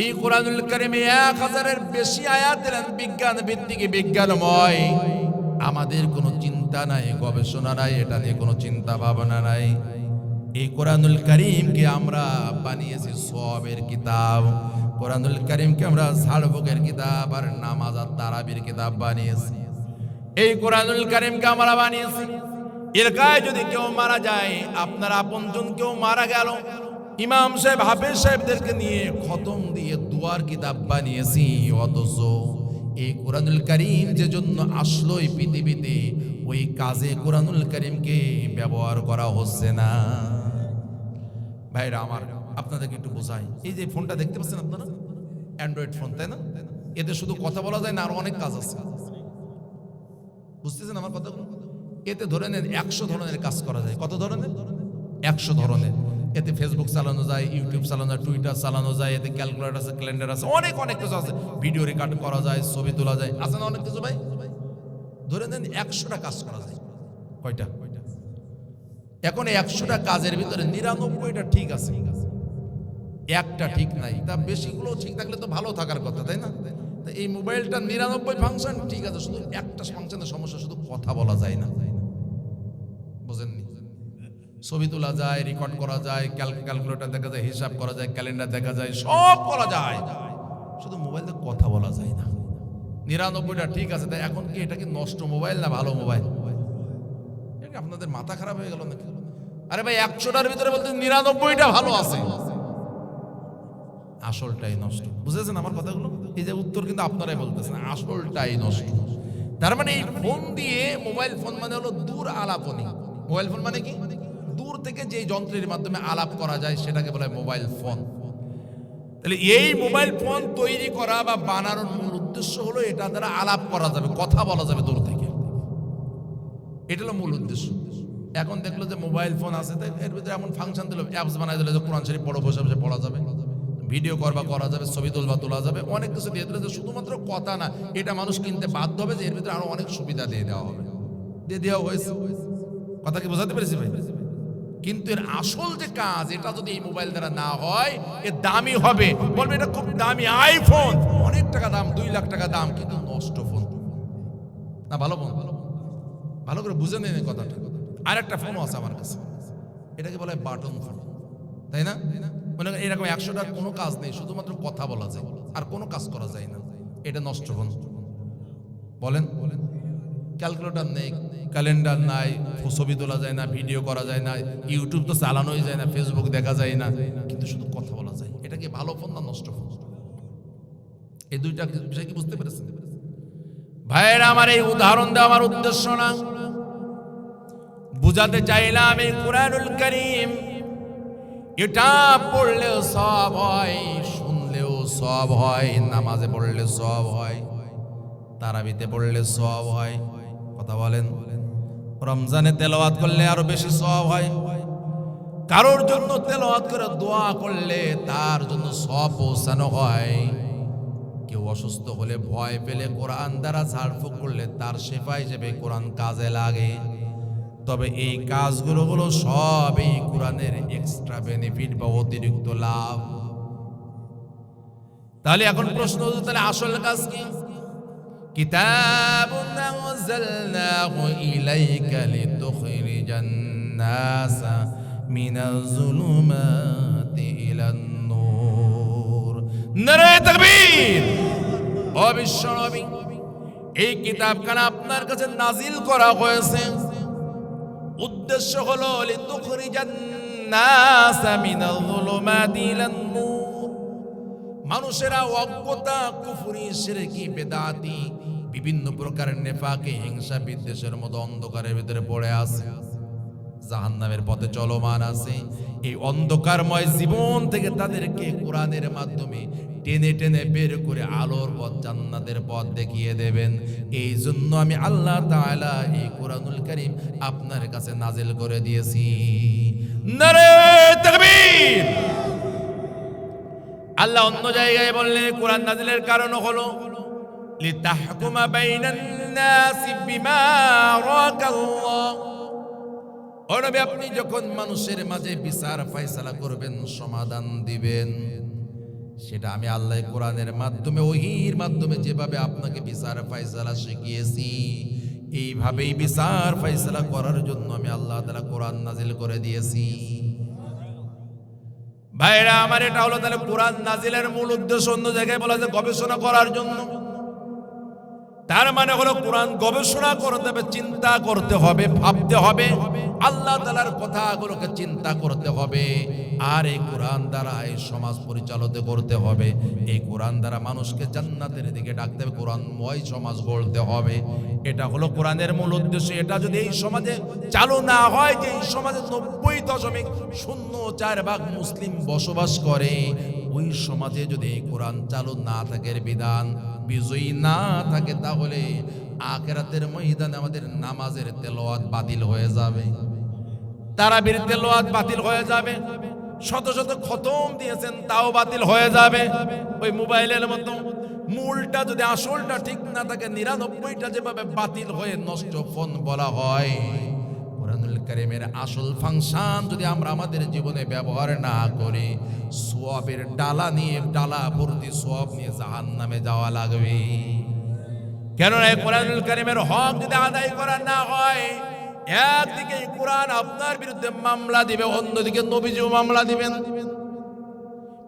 এই কোরআনুল কারীমে 1000-এর বেশি আয়াত দিলেন বিজ্ঞান ভিত্তিক, বিজ্ঞানময়। আমাদের কোনো চিন্তা নাই, গবেষণা নাই, এটা নিয়ে কোনো চিন্তা ভাবনা নাই। এই কোরআনুল কারীমকে আমরা বানিয়েছি সওয়াবের কিতাব। কোরআনুল কারীমকে আমরা ঝাড়ফুঁকের কিতাব আর নামাজ আর তারাবির কিতাব বানিয়েছি। এই কোরআনুল কারীমকে আমরা বানিয়েছি, এর গায়ে যদি কেউ মারা যায়, আপনার আপনজন কেউ মারা গেল, ইমাম সাহেব, হাফেজ সাহেবদেরকে নিয়ে খতম দিয়ে দুয়ার কিতাব বানিয়েছি। অথচ এই কোরআনুল কারীম যে জন্য আসলো এই পৃথিবীতে, ওই কাজে কোরআনুল কারীমকে ব্যবহার করা হচ্ছে না। ভাইরা আমার, আপনাদেরকে একটু বোঝাই, এই যে ফোনটা দেখতে পাচ্ছেন আপনারা, অ্যান্ড্রয়েড ফোন, তাই না? এতে শুধু কথা বলা যায় না, আরো অনেক কাজ আছে। বুঝতেছেন আমার কথাগুলো? এতে ধরে নেন 100 ধরনের কাজ করা যায়। কত ধরনের? 100 ধরনের। এতে ফেসবুক চালানো যায়, ইউটিউব চালানো যায়, টুইটার চালানো যায়, এতে ক্যালকুলেটর আছে, ক্যালেন্ডার আছে, অনেক অনেক কিছু আছে। ভিডিও রেকর্ড করা যায়, ছবি তোলা যায়, আছে না অনেক কিছু ভাই? ধরে নেন 100টা কাজ করা যায়। কয়টা? এখন 100টা কাজের ভিতরে 99টা ঠিক আছে, একটা ঠিক নাই। তা বেশিগুলো ঠিক থাকলে তো ভালো থাকার কথা, তাই না? এই মোবাইলটা 99 ফাংশন ঠিক আছে, শুধু একটা ফাংশনের সমস্যা, শুধু কথা বলা যায় না। বুঝেননি? ছবি তোলা যায়, রেকর্ড করা যায়, ক্যালকুলেটর দেখা যায়, হিসাব করা যায়, ক্যালেন্ডার দেখা যায়, সব করা যায়, শুধু মোবাইল দিয়ে কথা বলা যায় না। 99টা ঠিক আছে, তাই এখন কি এটা কি নষ্ট মোবাইল না ভালো মোবাইল? আপনাদের মাথা খারাপ হয়ে গেল নাকি? আরে ভাই, 100টার ভিতরে বলতে 99টা ভালো আছে, আসলটাই নষ্ট। বুঝেছেন আমার কথাগুলো? এই যে উত্তর কিন্তু আপনারাই বলতেছেন, আসলটাই নষ্ট। তার মানে এই ফোন দিয়ে, মোবাইল ফোন মানে হলো দূর আলাপনী। মোবাইল ফোন মানে কি? দূর থেকে যে যন্ত্রের মাধ্যমে আলাপ করা যায় সেটাকে বলা হয় মোবাইল ফোন। তাহলে এই মোবাইল ফোন তৈরি করা বা বানানোর মূল উদ্দেশ্য হলো এটা দ্বারা আলাপ করা যাবে, কথা বলা যাবে দূর থেকে, এটা হলো মূল উদ্দেশ্য। এখন দেখলো যে মোবাইল ফোন আছে, এর ভিতরে এমন ফাংশন দিল, অ্যাপস বানাই দিল যে কোরআন শরীফ বড় বসে বসে পড়া যাবে, ভিডিও করবা করা যাবে, ছবি তুলবা তোলা যাবে, অনেক কিছু দিয়ে দিলে। যে শুধুমাত্র কথা না, এটা মানুষ কিনতে বাধ্য হবে, যে এর ভিতরে আরো অনেক সুবিধা দিয়ে দেওয়া হবে, দিয়ে দেওয়া হয়েছে। কথা কি বোঝাতে পেরেছি ভাই? কিন্তু এর আসল যে কাজ, এটা যদি এই মোবাইল দ্বারা না হয়, এ দামি হবে, বলবে এটা খুব দামি আইফোন, অনেক টাকা দাম, 2 লাখ টাকা দাম, কিন্তু নষ্ট ফোন না, ভালো ফোন। ভালো করে বুঝে নেন কথাটা। আর একটা ফোনও আছে আমার কাছে, এটাকে বলা হয় বাটন ফোন, তাই না? মানে এরকম 100টার কোনো কাজ নেই, শুধুমাত্র কথা বলা যায়, আর কোনো কাজ করা যায় না, এটা নষ্ট ফোন। বলেন, ক্যালকুলেটর নেই, ক্যালেন্ডার নাই, ছবি তোলা যায় না, ভিডিও করা যায় না, ইউটিউব তো চালানোই যায় না, ফেসবুক দেখা যায় না, কিন্তু শুধু কথা বলা যায়। এটা কি ভালো ফোন না নষ্ট ফোন? এই দুইটা বিষয় কি বুঝতে পেরেছেন ভাইয়েরা আমার? এই উদাহরণ দেওয়া আমার উদ্দেশ্য না, বুঝাতে চাইলাম এই কুরআনুল কারীম এটা পড়লেও সওয়াব হয়, শুনলেও সওয়াব হয়, নামাজে পড়লে সওয়াব হয়, তারাবিতে পড়লে সওয়াব হয়, কথা বলেন, রমজানে তেলাওয়াত করলে আরো বেশি সওয়াব হয়, কারোর জন্য তেলাওয়াত করে দোয়া করলে তার জন্য সওয়াব পৌঁছানো হয়, কেউ অসুস্থ হলে ভয় পেলে কোরআন দ্বারা ঝাড়ফুঁক করলে তার শেফা হিসেবে কোরআন কাজে লাগে। তবে এই কাজগুলো হলো সব এই কোরআনের এক্সট্রা বেনিফিট বা অতিরিক্ত লাভ। তাহলে এখন প্রশ্ন হচ্ছে, তাহলে আসল কাজ কি? কিতাবুন আনজালনাহু ইলাইকা লিতুখরিজান নাসা মিনাজ যুলুমাতি ইলান নূর। নারে তাকবীর! ও বিশ্বনবী, এই কিতাবখানা আপনার কাছে নাজিল করা হয়েছে, উদ্দেশ্য হলো লিতুখরিজান নাসা মিনাল যুলুমাতি ইলান নূর। মানুষেরা অজ্ঞতা, কুফরি, শিরকি, বেদাতি, বিভিন্ন প্রকারের নেফাকে, হিংসা, বিদ্বেষের মতো অন্ধকারের ভিতরে পড়ে আছে, জাহান্নামের পথে চলমান আছে। এই অন্ধকারময় জীবন থেকে তাদেরকে কোরআনের মাধ্যমে টেনে টেনে বের করে আলোর পথ, জান্নাতের পথ দেখিয়ে দেবেন। এই জন্য আমি আল্লাহ তাআলা এই কোরআনুল কারীম আপনার কাছে নাজিল করে দিয়েছি। নারে তাকবীর! আল্লাহ অন্য জায়গায় বললেন কোরআন নাজিলের কারণ হলো লিতাহকুমা বাইনান নাসি বিমা রাকাল্লাহ। ও নবী, আপনি যখন মানুষের মাঝে বিচার ফয়সালা করবেন, সমাধান দিবেন, সেটা আমি আল্লাহ কোরআনের মাধ্যমে, ওহীর মাধ্যমে যেভাবে আপনাকে বিচার ফয়সালা শিখিয়েছি, এইভাবেই বিচার ফয়সালা করার জন্য আমি আল্লাহ তাআলা কোরআন নাজিল করে দিয়েছি। ভাইরা আমার, এটা হলো তাহলে কোরআন নাজিলের মূল উদ্দেশ্য। অন্য জায়গায় বলা যায় গবেষণা করার জন্য, তার মানে হলো কোরআন গবেষণা করতে হবে, চিন্তা করতে হবে, ভাবতে হবে, আল্লাহ তাআলার কথাগুলোকে চিন্তা করতে হবে। আর এই কোরআন দ্বারা এই সমাজ পরিচালিত করতে হবে। এই কোরআন দ্বারা মানুষকে জান্নাতের দিকে ডাকতে হবে, কোরআনময় সমাজ গড়তে হবে। এটা হলো কোরআনের মূল উদ্দেশ্য। এটা যদি এই সমাজে চালু না হয়, যে এই সমাজে 90.04% মুসলিম বসবাস করে, ওই সমাজে যদি এই কোরআন চালু না থাকে, বিধান বিজয়ী না থাকে, তাহলে আখিরাতের ময়দানে আমাদের নামাজের তেলাওয়াত বাতিল হয়ে যাবে, তারাবির তেলাওয়াত বাতিল হয়ে যাবে, শত শত খতম দিয়েছেন তাও বাতিল হয়ে যাবে। ওই মোবাইলের মতো মূলটা যদি আসলটা ঠিক না থাকে, 99টা যেভাবে বাতিল হয়ে নষ্ট ফোন বলা হয়, কোরআনুল কারীমের আসল ফাংশন যদি আমরা আমাদের জীবনে ব্যবহার না করি, সওয়াবের ডালা নিয়ে, ডালা ভর্তি সওয়াব নিয়ে জাহান্নামে যাওয়া লাগবে। কেননা এই কোরআনুল কারীমের হক যদি আদায় করা না হয়, একদিকে কোরআন আপনার বিরুদ্ধে মামলা দিবে, অন্যদিকে নবীজিও মামলা দিবেন।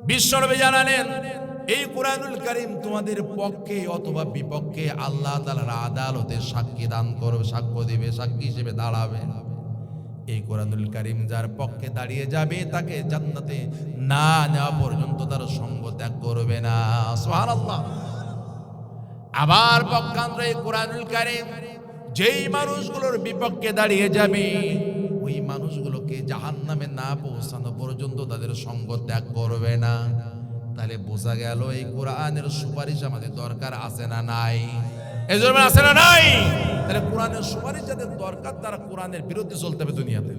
বিশ্বনবী জানালেন, এই কোরআনুল কারীম তোমাদের পক্ষে অথবা বিপক্ষে আল্লাহ তাআলার আদালতে সাক্ষী দান করবে, সাক্ষ্য দিবে, সাক্ষী হিসেবে দাঁড়াবে। এই কোরআনুল কারীম যার পক্ষে দাঁড়িয়ে যাবে, তাকে জান্নাতে না নেওয়া পর্যন্ত তার সঙ্গ ত্যাগ করবে না। সুবহানাল্লাহ। আবার পক্ষান্তরে এই কোরআনুল কারীম যেই মানুষগুলোর বিপক্ষে দাঁড়িয়ে যাবে, ওই মানুষগুলোকে জাহান্নামে না পৌঁছানো পর্যন্ত তাদের সঙ্গ ত্যাগ করবে না। তাহলে বোঝা গেল এই কোরআনের সুপারিশ আমাদের দরকার আছে না নাই? এই জন্য আছে না নাই? তাহলে কোরআনের সুপারিশ যাদের দরকার, তারা কোরআনের বিরুদ্ধে চলতে হবে দুনিয়াতে।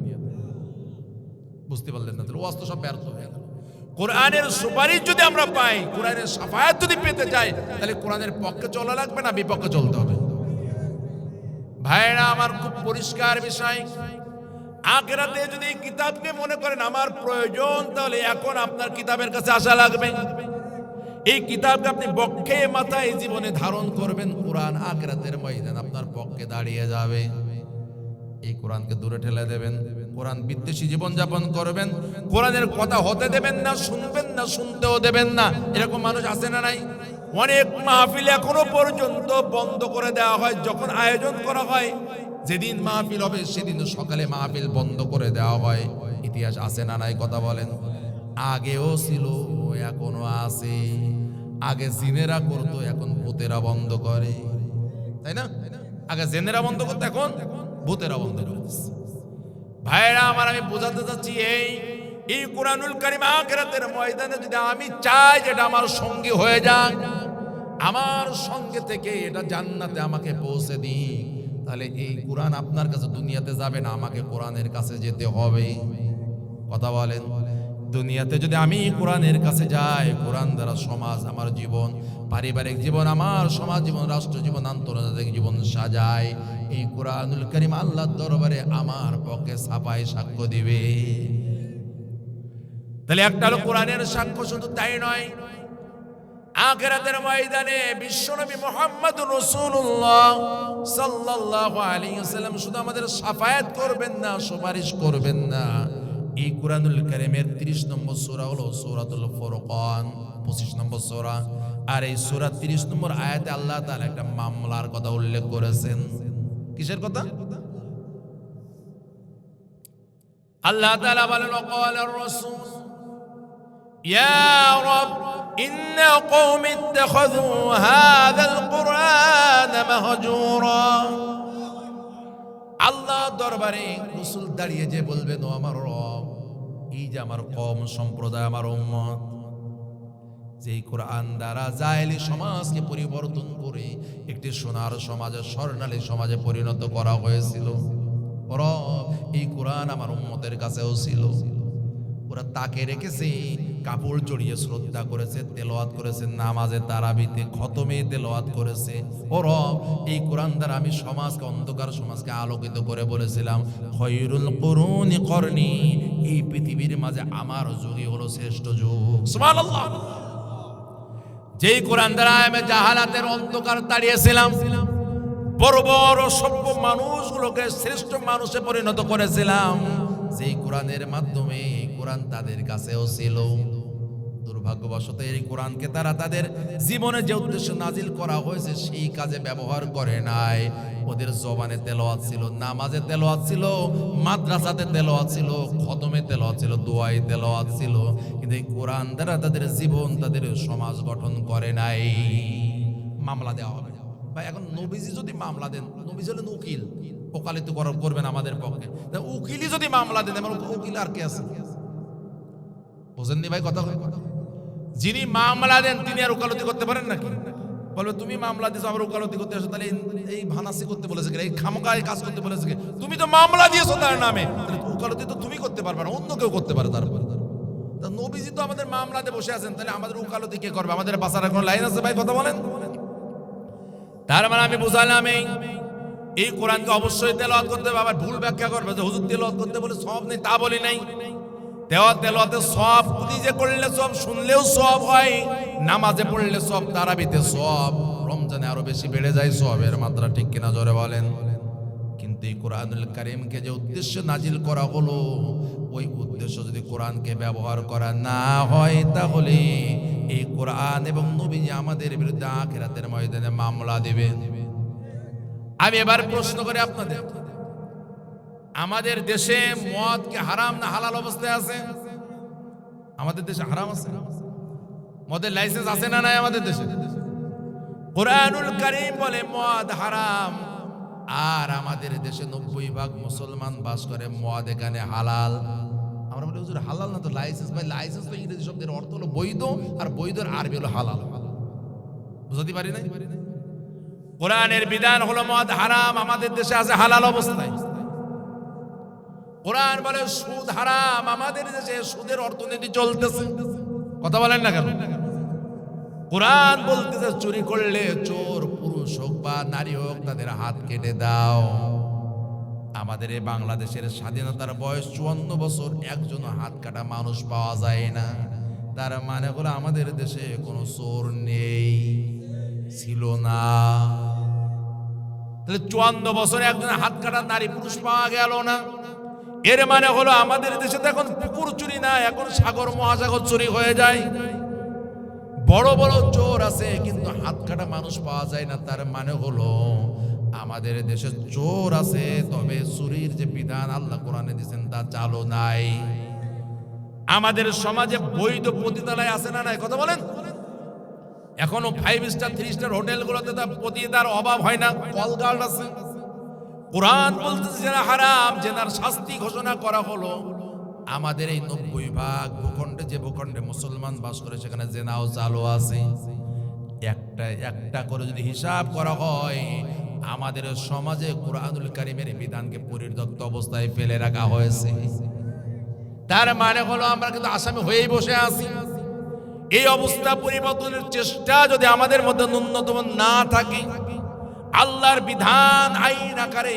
বুঝতে পারলেন না? তাহলে ওয়াজ তো সব ব্যর্থ হয়ে গেল। কোরআনের সুপারিশ যদি আমরা পাই, কোরআনের শাফায়াত যদি পেতে যাই, তাহলে কোরআনের পক্ষে চলা লাগবে না বিপক্ষে চলতে হবে। ভাইরা আমার, খুব পরিষ্কার বিষয়। আখিরাতে যদি এই কিতাবকে মনে করেন আমার প্রয়োজন, তাহলে এখন আপনার কিতাবের কাছে আসা লাগবে। এই কিতাবকে আপনি বক্ষে মাথায় জীবনে ধারণ করবেন, কোরআন আখিরাতের ময়দানে আপনার পক্ষে দাঁড়িয়ে যাবে। এই কোরআনকে দূরে ঠেলে দেবেন, কোরআন বিদ্বেষী জীবন যাপন করবেন, কোরআনের কথা হতে দেবেন না, শুনবেন না, শুনতেও দেবেন না। এরকম মানুষ আছে না নাই? অনেক মাহফিল এখনো পর্যন্ত বন্ধ করে দেওয়া হয়। যখন আয়োজন করা হয়, যেদিন মাহফিল হবে সেদিন সকালে মাহফিল বন্ধ করে দেওয়া হয়। ইতিহাস আছে না নাই? কথা বলেন। আগেও ছিল, এখনো আছে। আগে জিনেরা করতো, এখন ভূতেরা বন্ধ করে, তাই না? আগে জেনেরা বন্ধ করতো, এখন ভূতেরা বন্ধ করে দিচ্ছে। ভাইরা আমার, আমি বোঝাতে চাচ্ছি, এই কোরআনুল কারীম আখিরাতের ময়দানে যদি আমি চাই যেটা আমার সঙ্গী হয়ে যাক, আমার সঙ্গে থেকে এটা জান্নাতে আমাকে পৌঁছে দিই, তাহলে এই কোরআন আপনার কাছে দুনিয়াতে যাবে না, আমাকে কোরআনের কাছে যেতে হবে। কথা বলেন। দুনিয়াতে যদি আমি কোরআনের কাছে যাই, কোরআন দ্বারা সমাজ, আমার জীবন, পারিবারিক জীবন, আমার সমাজ জীবন, রাষ্ট্র জীবন, আন্তর্জাতিক জীবন সাজায়, এই কোরআনুল কারীম আল্লাহর দরবারে আমার পক্ষে ছাপায় সাক্ষ্য দিবে। তাহলে একটা হলো কোরআনের সাক্ষ্য, শুধু তাই নয়, আখিরাতের ময়দানে বিশ্বনবী মুহাম্মদুর রাসূলুল্লাহ সাল্লাল্লাহু আলাইহি ওয়াসাল্লাম শুধু আমাদের শাফায়াত করবেন না, সুপারিশ করবেন না। এই কোরআনুল কারীমের 30 নম্বর সূরা হলো সূরাতুল ফুরকান, 25 নম্বর সূরা। আর এই সূরা 30 নম্বর আয়াতে আল্লাহ তাআলা একটা মামলার কথা উল্লেখ করেছেন। কিসের কথা? আল্লাহ তাআলা বলেন, ওয়াকালার রাসূল ইয়া রাব ইন্না কওমি ইত্তাখাযু হাযাল কুরআন মাহজুরা। আল্লাহ দরবারে রাসূল দাঁড়িয়ে যে বলবেন, ও আমার রব, এই যে আমার কওম সম্প্রদায়, আমার উম্মত, যেই কোরআন দ্বারা জাহেলি সমাজকে পরিবর্তন করে একটি সোনার সমাজে, স্বর্ণালী সমাজে পরিণত করা হয়েছিল, রব এই কোরআন আমার উম্মতের কাছেও ছিল। ওরা তাকে রেখেছে, কাপড় জড়িয়ে শ্রদ্ধা করেছে, তেলাওয়াত করেছে, নামাজে তারাবিতে খতমে তেলাওয়াত করেছে। ও রব, এই কোরআন দ্বারা আমি সমাজকে, অন্ধকার সমাজকে আলোকিত করে বলেছিলাম, খয়রুল কুরুনি করনি, এই পৃথিবীর মাঝে আমার যুগই হলো শ্রেষ্ঠ যুগ। সুবহানাল্লাহ। যেই কোরআন দ্বারা আমি জাহালাতের অন্ধকার তাড়িয়েছিলাম, বড় বড় সভ্য মানুষগুলোকে শ্রেষ্ঠ মানুষে পরিণত করেছিলাম, যেই কোরআনের মাধ্যমে, কোরআন তাদের কাছেও ছিল। দুর্ভাগ্যবশত এই কোরআনকে তারা তাদের জীবনে যে উদ্দেশ্য নাজিল করা হয়েছে সেই কাজে ব্যবহার করে নাই। ওদের জবানে তেলাওয়াত ছিল, নামাজে তেলাওয়াত ছিল, মাদ্রাসাতে তেলাওয়াত ছিল, খতমে তেলাওয়াত ছিল, দোয়ায় তেলাওয়াত ছিল, কিন্তু এই কোরআন দ্বারা তাদের জীবন, তাদের সমাজ গঠন করে নাই। মামলা দেওয়া হবে ভাই। এখন নবীজি যদি মামলা দেন, নবীজি হলেন উকিল, ওকালতি করবেন আমাদের পক্ষে, উকিলই যদি মামলা দেন, আমার উকিল আর কে আছে? বুঝেননি ভাই কথা? যিনি মামলা দেন তিনি আর ওকালতি করতে পারেন নাকি? বলবে তুমি মামলা দিয়েছো, আবার ওকালতি করতে আসো, তাহলে এই ভানাসি করতে বলেছে, এই খামোকায় কাজ করতে বলেছে, তুমি তো মামলা দিয়েছো তার নামে, তাহলে ওকালতি তো তুমি করতে পারবে না, অন্য কেউ করতে পারে। তারপর নবীজি তো আমাদের মামলাতে বসে আছেন, তাহলে আমাদের ওকালতি কে করবে? আমাদের বাঁচার কোনো লাইন আছে ভাই? কথা বলেন। তার মানে আমি বুঝালাম এই কোরআনকে অবশ্যই তেলাওয়াত করতে হবে। আবার ভুল ব্যাখ্যা করবে যে হুজুর তেলাওয়াত করতে বলে সওয়াব নেই, তা বলি নাই। তেলাওয়াতে সওয়াব, খুদিজে করলে সওয়াব, শুনলেও সওয়াব হয়, নামাজে পড়লে সওয়াব, তারাবিতে সওয়াব, রমজানে আরো বেশি বেড়ে যায় সওয়াবের মাত্রা, ঠিক কিনা জোরে বলেন। কিন্তু এই কোরআনুল কারীমকে যে উদ্দেশ্যে নাজিল করা হলো, ওই উদ্দেশ্য যদি কোরআনকে ব্যবহার করা না হয়, তাহলে এই কোরআন এবং নবীজি আমাদের বিরুদ্ধে আখিরাতের ময়দানে মামলা দেবে। আমি এবার প্রশ্ন করি আপনাদের, আমাদের দেশে মদ কি হারাম না হালাল অবস্থায় আছে? আমাদের দেশে হারাম আছে? মদের লাইসেন্স আছে না নাই আমাদের দেশে? কোরআনুল কারীম বলে মদ হারাম, আর আমাদের দেশে 90% মুসলমান বাস করে, মদ এখানে হালাল। আমরা বলি হুজুর হালাল না তো লাইসেন্স। ভাই লাইসেন্স তো ইংরেজি শব্দের অর্থ হলো বৈধ, আর বৈধর আরবি হলো হালাল। বুঝতে পারি নাই? কোরআনের বিধান হলো মদ হারাম, আমাদের দেশে আছে হালাল অবস্থায়। কোরআন বলে সুদ হারাম, আমাদের দেশে সুদের অর্থনীতি চলতেছে। কথা বলেন না কেন? কোরআন বলতেছে চুরি করলে চোর, পুরুষ হোক বা নারী হোক, তাদের হাত কেটে দাও। আমাদের এই বাংলাদেশের স্বাধীনতার বয়স 54 বছর, একজন হাত কাটা মানুষ পাওয়া যায় না। তার মানে হলো আমাদের দেশে কোনো চোর নেই, ছিল না। তাহলে 54 বছরে একজন হাত কাটা নারী পুরুষ পাওয়া গেল না, এর মানে হলো আমাদের দেশে তো এখন পুকুর চুরি না, এখন সাগর মহাসাগর চুরি হয়ে যায়। বড় বড় চোর আছে কিন্তু হাত কাটা মানুষ পাওয়া যায় না, তার মানে হলো আমাদের দেশে চোর আছে, তবে চুরির যে বিধান আল্লাহ কোরআনে দিয়েছেন তা চালু নাই। আমাদের সমাজে বৈধ পতিতালয় আছে না নাই? কথা বলেন। এখনো 5 স্টার 3 স্টার হোটেলগুলোতে পতিতার অভাব হয় না, কলগার্ড আছে। কোরআন বলতেছে জেনা হারাম, জেনার শাস্তি ঘোষণা করা হলো। আমাদের এই 90% ভূখণ্ডে, যে ভূখণ্ডে মুসলমান বাস করে, সেখানে জেনাও চালু আছে। একটা করে যদি হিসাব করা হয়, আমাদের সমাজে কোরআনুল কারীমের বিধানকে পরিত্যক্ত অবস্থায় ফেলে রাখা হয়েছে। তার মানে হলো আমরা কিন্তু আসামি হয়েই বসে আছি। এই অবস্থা পরিবর্তনের চেষ্টা যদি আমাদের মধ্যে ন্যূনতম না থাকে, আল্লাহর বিধান আইন আকারে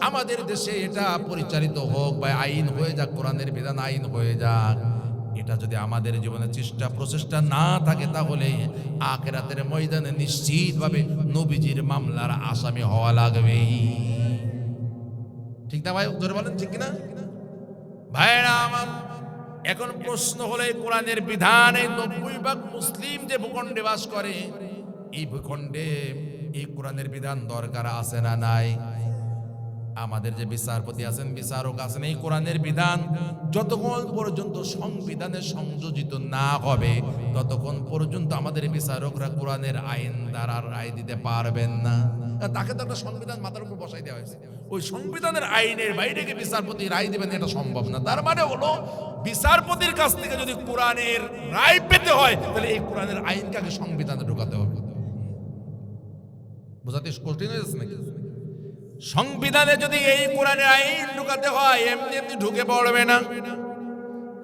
আমাদের দেশে এটা পরিচালিত হোক বা আইন হয়ে যাক, কোরআনের বিধান আইন হয়ে যাক, এটা যদি আমাদের জীবনে চেষ্টা প্রচেষ্টা না থাকে, তাহলে আখিরাতের ময়দানে নিশ্চিতভাবে নবীজির মামলার আসামি হওয়া লাগবে। ঠিক না ভাই? জোরে বলেন ঠিক কিনা ভাইরা আমার। এখন প্রশ্ন হলো, এই কোরআনের বিধানে 90% মুসলিম যে ভূখণ্ডে বাস করে, এই ভূখণ্ডে এই কোরআনের বিধান দরকার আছে না নাই? আমাদের যে বিচারপতি আছেন, বিচারক আছেন, এই কোরআনের বিধান যতক্ষণ পর্যন্ত সংবিধানে সংযোজিত না হবে, ততক্ষণ পর্যন্ত আমাদের বিচারকরা কোরআনের আইন দ্বারা রায় দিতে পারবেন না। তাকে তো একটা সংবিধান মাথার উপর বসাই দেওয়া হয়েছে, ওই সংবিধানের আইনের বাইরে গিয়ে বিচারপতি রায় দিবেন, এটা সম্ভব না। তার মানে হলো বিচারপতির কাছ থেকে যদি কোরআনের রায় পেতে হয়, তাহলে এই কোরআনের আইনকে আগে সংবিধানে ঢোকাতে হবে। বোঝাতে কঠিন হয়ে যাচ্ছে নাকি? সংবিধানে যদি এই কোরআনের আইন ঢুকাতে হয়, এমনি এমনি ঢুকে পড়বে না।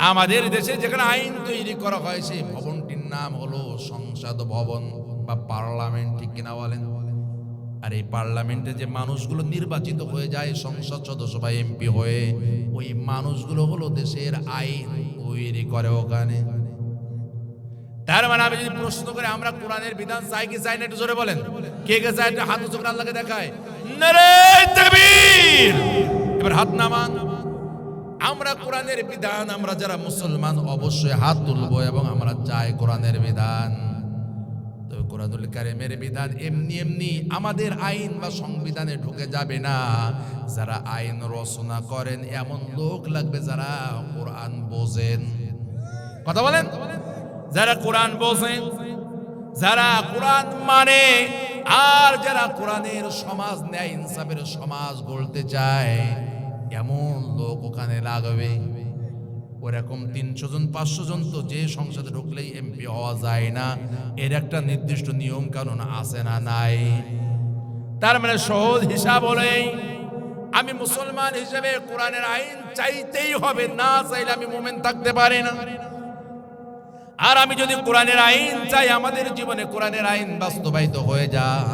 আমাদের দেশে যেখানে আইন তৈরি করা হয়, সেই ভবনটির নাম হলো সংসদ ভবন বা পার্লামেন্ট, ঠিক কিনা বলেন? আর এই পার্লামেন্টে যে মানুষগুলো নির্বাচিত হয়ে যায় সংসদ সদস্য বা এমপি হয়ে, ওই মানুষগুলো হলো দেশের আইন তৈরি করে ওখানে। তার মানে আমি যদি প্রশ্ন করে, আমরা কোরআনের বিধান চাই কি চাই না, একটু জোরে বলেন। কে কে চাই? একটা হাত উঁচু করে আল্লাহকে দেখায়, নারে তাকবীর। এবার হাত নামান। আমরা কোরআনের বিধান, আমরা যারা মুসলমান অবশ্যই হাত তুলবো এবং আমরা চাই কোরআনের বিধান। তবে কোরআনুল কারীমের বিধান এমনি এমনি আমাদের আইন বা সংবিধানে ঢুকে যাবে না। যারা আইন রচনা করেন এমন লোক লাগবে যারা কোরআন বোঝেন। কথা বলেন, যারা কোরআন বোঝেন, যারা কোরআন মানে, আর যারা কোরআনের সমাজ, ন্যায় ইনসাফের সমাজ গড়তে চায়, এমন লোক ওখানে লাগবে। ওরকম 300 জন 500 জন তো যে সংসদে ঢুকলেই এমপি হওয়া যায় না, এর একটা নির্দিষ্ট নিয়ম কানুন আছে না নাই? তার মানে সহজ হিসাব হলেই আমি মুসলমান হিসেবে কোরআনের আইন চাইতেই হবে, না চাইলে আমি মুমিন থাকতে পারি না। আর আমি যদি কোরআনের আইন চাই, আমাদের জীবনে কোরআনের আইন বাস্তবায়িত হয়ে যায়,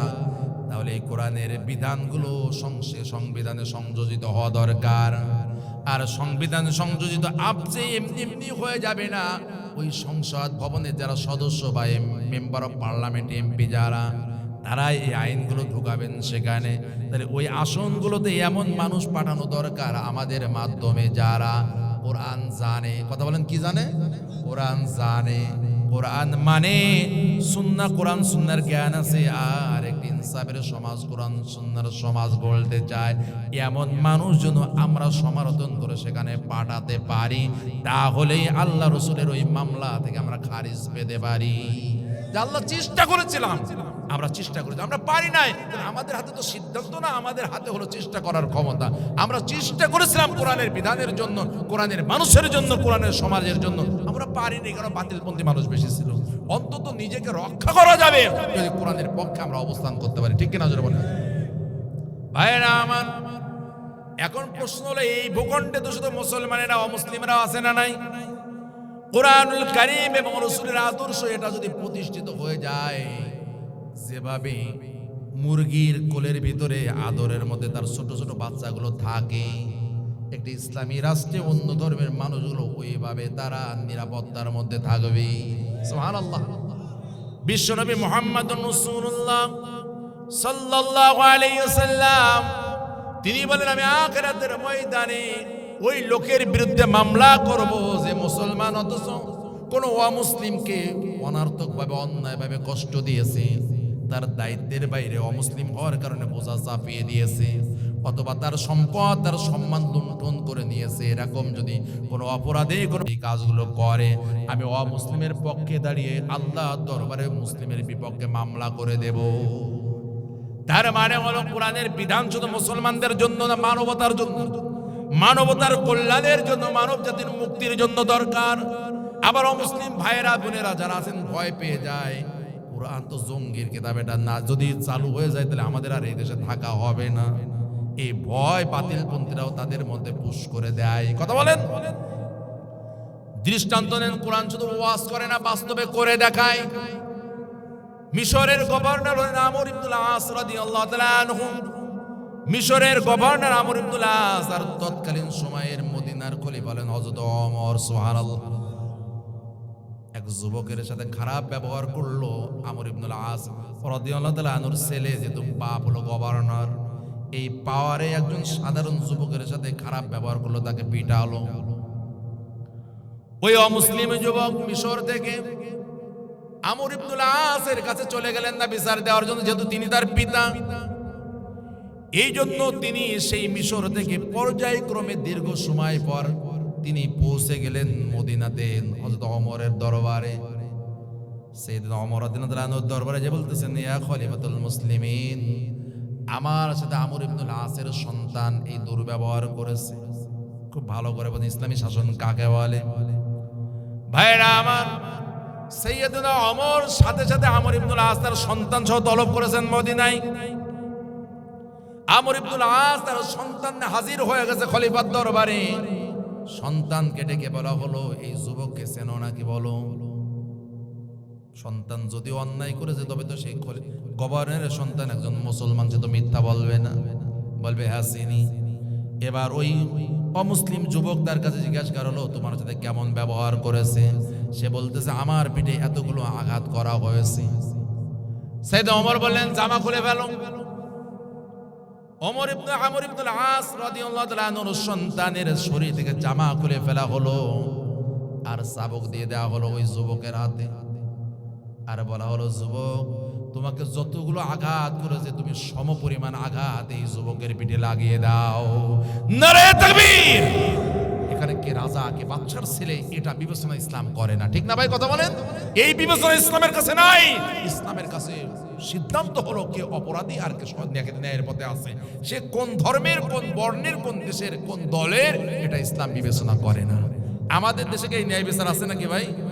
তাহলে এই কোরআনের বিধানগুলো সংবিধানে সংযোজিত হওয়া দরকার। আর সংবিধান সংযোজিত আপসে এমনি এমনি হয়ে যাবে না। ওই সংসদ ভবনের যারা সদস্য বা মেম্বার অফ পার্লামেন্ট, এমপি যারা, তারা এই আইনগুলো ঢুকাবেন সেখানে। তাহলে ওই আসনগুলোতে এমন মানুষ পাঠানো দরকার আমাদের মাধ্যমে যারা কোরআন জানে। কথা বলেন, কি জানে? কোরআন জানে, কোরআন মানে, সুন্নাহ, কোরআন সুন্নাহর জ্ঞান আছে, আর একটি ইনসাফের সমাজ, কোরআন সুন্নাহর সমাজ গড়তে চায়। এমন মানুষ যেন আমরা সমালোচনা করে সেখানে পাঠাতে পারি, তাহলেই আল্লাহ রসুলের ওই মামলা থেকে আমরা খারিজ পেতে পারি। আল্লাহ চেষ্টা করেছিলাম, আমরা চেষ্টা করেছি, আমরা পারি নাই। আমাদের হাতে তো সিদ্ধান্ত না, আমাদের হাতে হলো চেষ্টা করার ক্ষমতা। আমরা চেষ্টা করেছিলাম কোরআনের বিধানের জন্য, কোরআনের মানুষের জন্য, কোরআনের সমাজের জন্য। আমরা পারিনি, কারণ বাতিলপন্থী মানুষ বেশি ছিল। অন্তত নিজেকে রক্ষা করা যাবে যদি কোরআনের পক্ষে আমরা অবস্থান করতে পারি। ঠিক কিনা জোরে বলেন ভাইরা আমার। এখন প্রশ্ন হলো, এই ভূখণ্ডে তো শুধু মুসলমানেরা, অমুসলিমরা আছে না নাই? কোরআনুল কারীম এবং রাসূলের আদর্শ এটা যদি প্রতিষ্ঠিত হয়ে যায়, যেভাবে মুরগির কোলের ভিতরে আদরের মধ্যে তার ছোট ছোট বাচ্চাগুলো থাকে, একটি ইসলামী রাষ্ট্রে অন্য ধর্মের মানুষগুলো ওইভাবে তারা নিরাপত্তার মধ্যে থাকবে। সুবহানাল্লাহ। বিশ্বনবী মুহাম্মদুর রাসূলুল্লাহ সাল্লাল্লাহু আলাইহি ওয়াসাল্লাম তিনি বলেন, আমি আখিরাতের ময়দানে ওই লোকের বিরুদ্ধে মামলা করব যে মুসলমান অথচ কোন অমুসলিমকে অনার্থকভাবে, অন্যায়ভাবে কষ্ট দিয়েছে, তার দায়িত্বের বাইরে অমুসলিম হওয়ার কারণে বোঝা চাপিয়ে দিয়েছে, অথবা তার সম্পদ, তার সম্মান লুণ্ঠন করে নিয়েছে। এরকম যদি কোনো অপরাধে কোনো এই কাজগুলো করে, আমি অমুসলিমের পক্ষে দাঁড়িয়ে আল্লাহ দরবারে মুসলিমের বিপক্ষে মামলা করে দেব। তার মানে হলো, কোরআনের বিধান শুধু মুসলমানদের জন্য না, মানবতার জন্য, মানবতার কল্যাণের জন্য, মানব জাতির মুক্তির জন্য দরকার। আবার অমুসলিম ভাইয়েরা বোনেরা যারা আছেন ভয় পেয়ে যায়, কোরআন তো জঙ্গির কিতাব, এটা না যদি চালু হয়ে যায় তাহলে আমাদের আর এই দেশে থাকা হবে না। এই ভয় বাতিলপন্থীরাও তাদের মধ্যে পুশ করে দেয়। কথা বলেন। দৃষ্টান্ত নেন, কোরআন শুধু ওয়াজ করে না, বাস্তবে করে দেখায়। মিশরের গভর্নর হলেন আমর ইবনুল আস রাদিয়াল্লাহু তাআলা আনহু। মিশরের গভর্নর আমর ইবনুল আস আর তৎকালীন সময়ের মদিনার খলিফা হলেন হযরত ওমর। সুবহানাল্লাহ। এক যুবকের সাথে খারাপ ব্যবহার করলো আমর ইবনুল আস রাদিয়াল্লাহু তাআলা আনহুর ছেলে, যেহেতু বাপ হলো গভর্নর, এই পাওয়ারে একজন সাধারণ যুবকের সাথে খারাপ ব্যবহার করলো, তাকে পিটালো। ওই অমুসলিম যুবক মিশর থেকে আমর ইবনুল আসের কাছে চলে গেলেন না বিচার দেওয়ার জন্য, যেহেতু তিনি তার পিতা। এই জন্য তিনি সেই মিশর থেকে পর্যায়ক্রমে দীর্ঘ সময় পর তিনি পৌঁছে গেলেন মদিনাতে হযরত ওমরের দরবারে। সাইয়েদনা ওমর রাদিয়াল্লাহু তাআলা আনহুর দরবারে যে বলতেছেন, ইয়া খলিফাতুল মুসলিমিন, আমার সাথে আমর ইবনুল আসের সন্তান এই দুর্ব্যবহার করেছে। খুব ভালো করে বলেন ইসলামী শাসন কাকে বলে। ভাইরা আমার, সাইয়েদনা ওমর সাথে সাথে আমর ইবনুল আস তার সন্তান সহ তলব করেছেন মদিনায়। আমর ইবনুল আস তার সন্তান হাজির হয়ে গেছে খলিফার দরবারে। সন্তানকে ডেকে বলা হলো, এই যুবককে চেনো নাকি বলো। সন্তান যদি অন্যায় করেছে তবে তো সেই গভর্নরের সন্তান একজন মুসলমান, সে তো মিথ্যা বলবে না, বলবে হ্যাঁ চিনি। এবার ওই অমুসলিম যুবক তার কাছে জিজ্ঞাসা করা হলো, তোমার সাথে কেমন ব্যবহার করেছে? সে বলতেছে, আমার পিঠে এতগুলো আঘাত করা হয়েছে। সাইয়েদনা ওমর বললেন, জামা খুলে ফেলো। ওমর ইবনে আমর ইবনুল আস রাদিয়াল্লাহু তাআলা আনহুর সন্তানের শরীর থেকে জামা খুলে ফেলা হলো আর চাবুক দিয়ে দেওয়া হলো ওই যুবকের হাতে। আর বলা হলো, যুবক, তোমাকে যতগুলো আঘাত করেছে তুমি সমপরিমাণ আঘাত এই যুবকের পিঠে লাগিয়ে দাও। নারে তাকবীর! এখানে কে রাজা কে বাদশার ছেলে এটা বিবেচনা ইসলাম করে না, ঠিক না ভাই? কথা বলেন। এই বিবেচনা ইসলামের কাছে নাই। ইসলামের কাছে সিদ্ধান্ত হলো কে অপরাধী আর কে ন্যায়ের পথে আছে, সে কোন ধর্মের, কোন বর্ণের, কোন দেশের, কোন দলের, এটা ইসলাম বিবেচনা করে না। আমাদের দেশে কি এই ন্যায় বিচার আছে নাকি ভাই?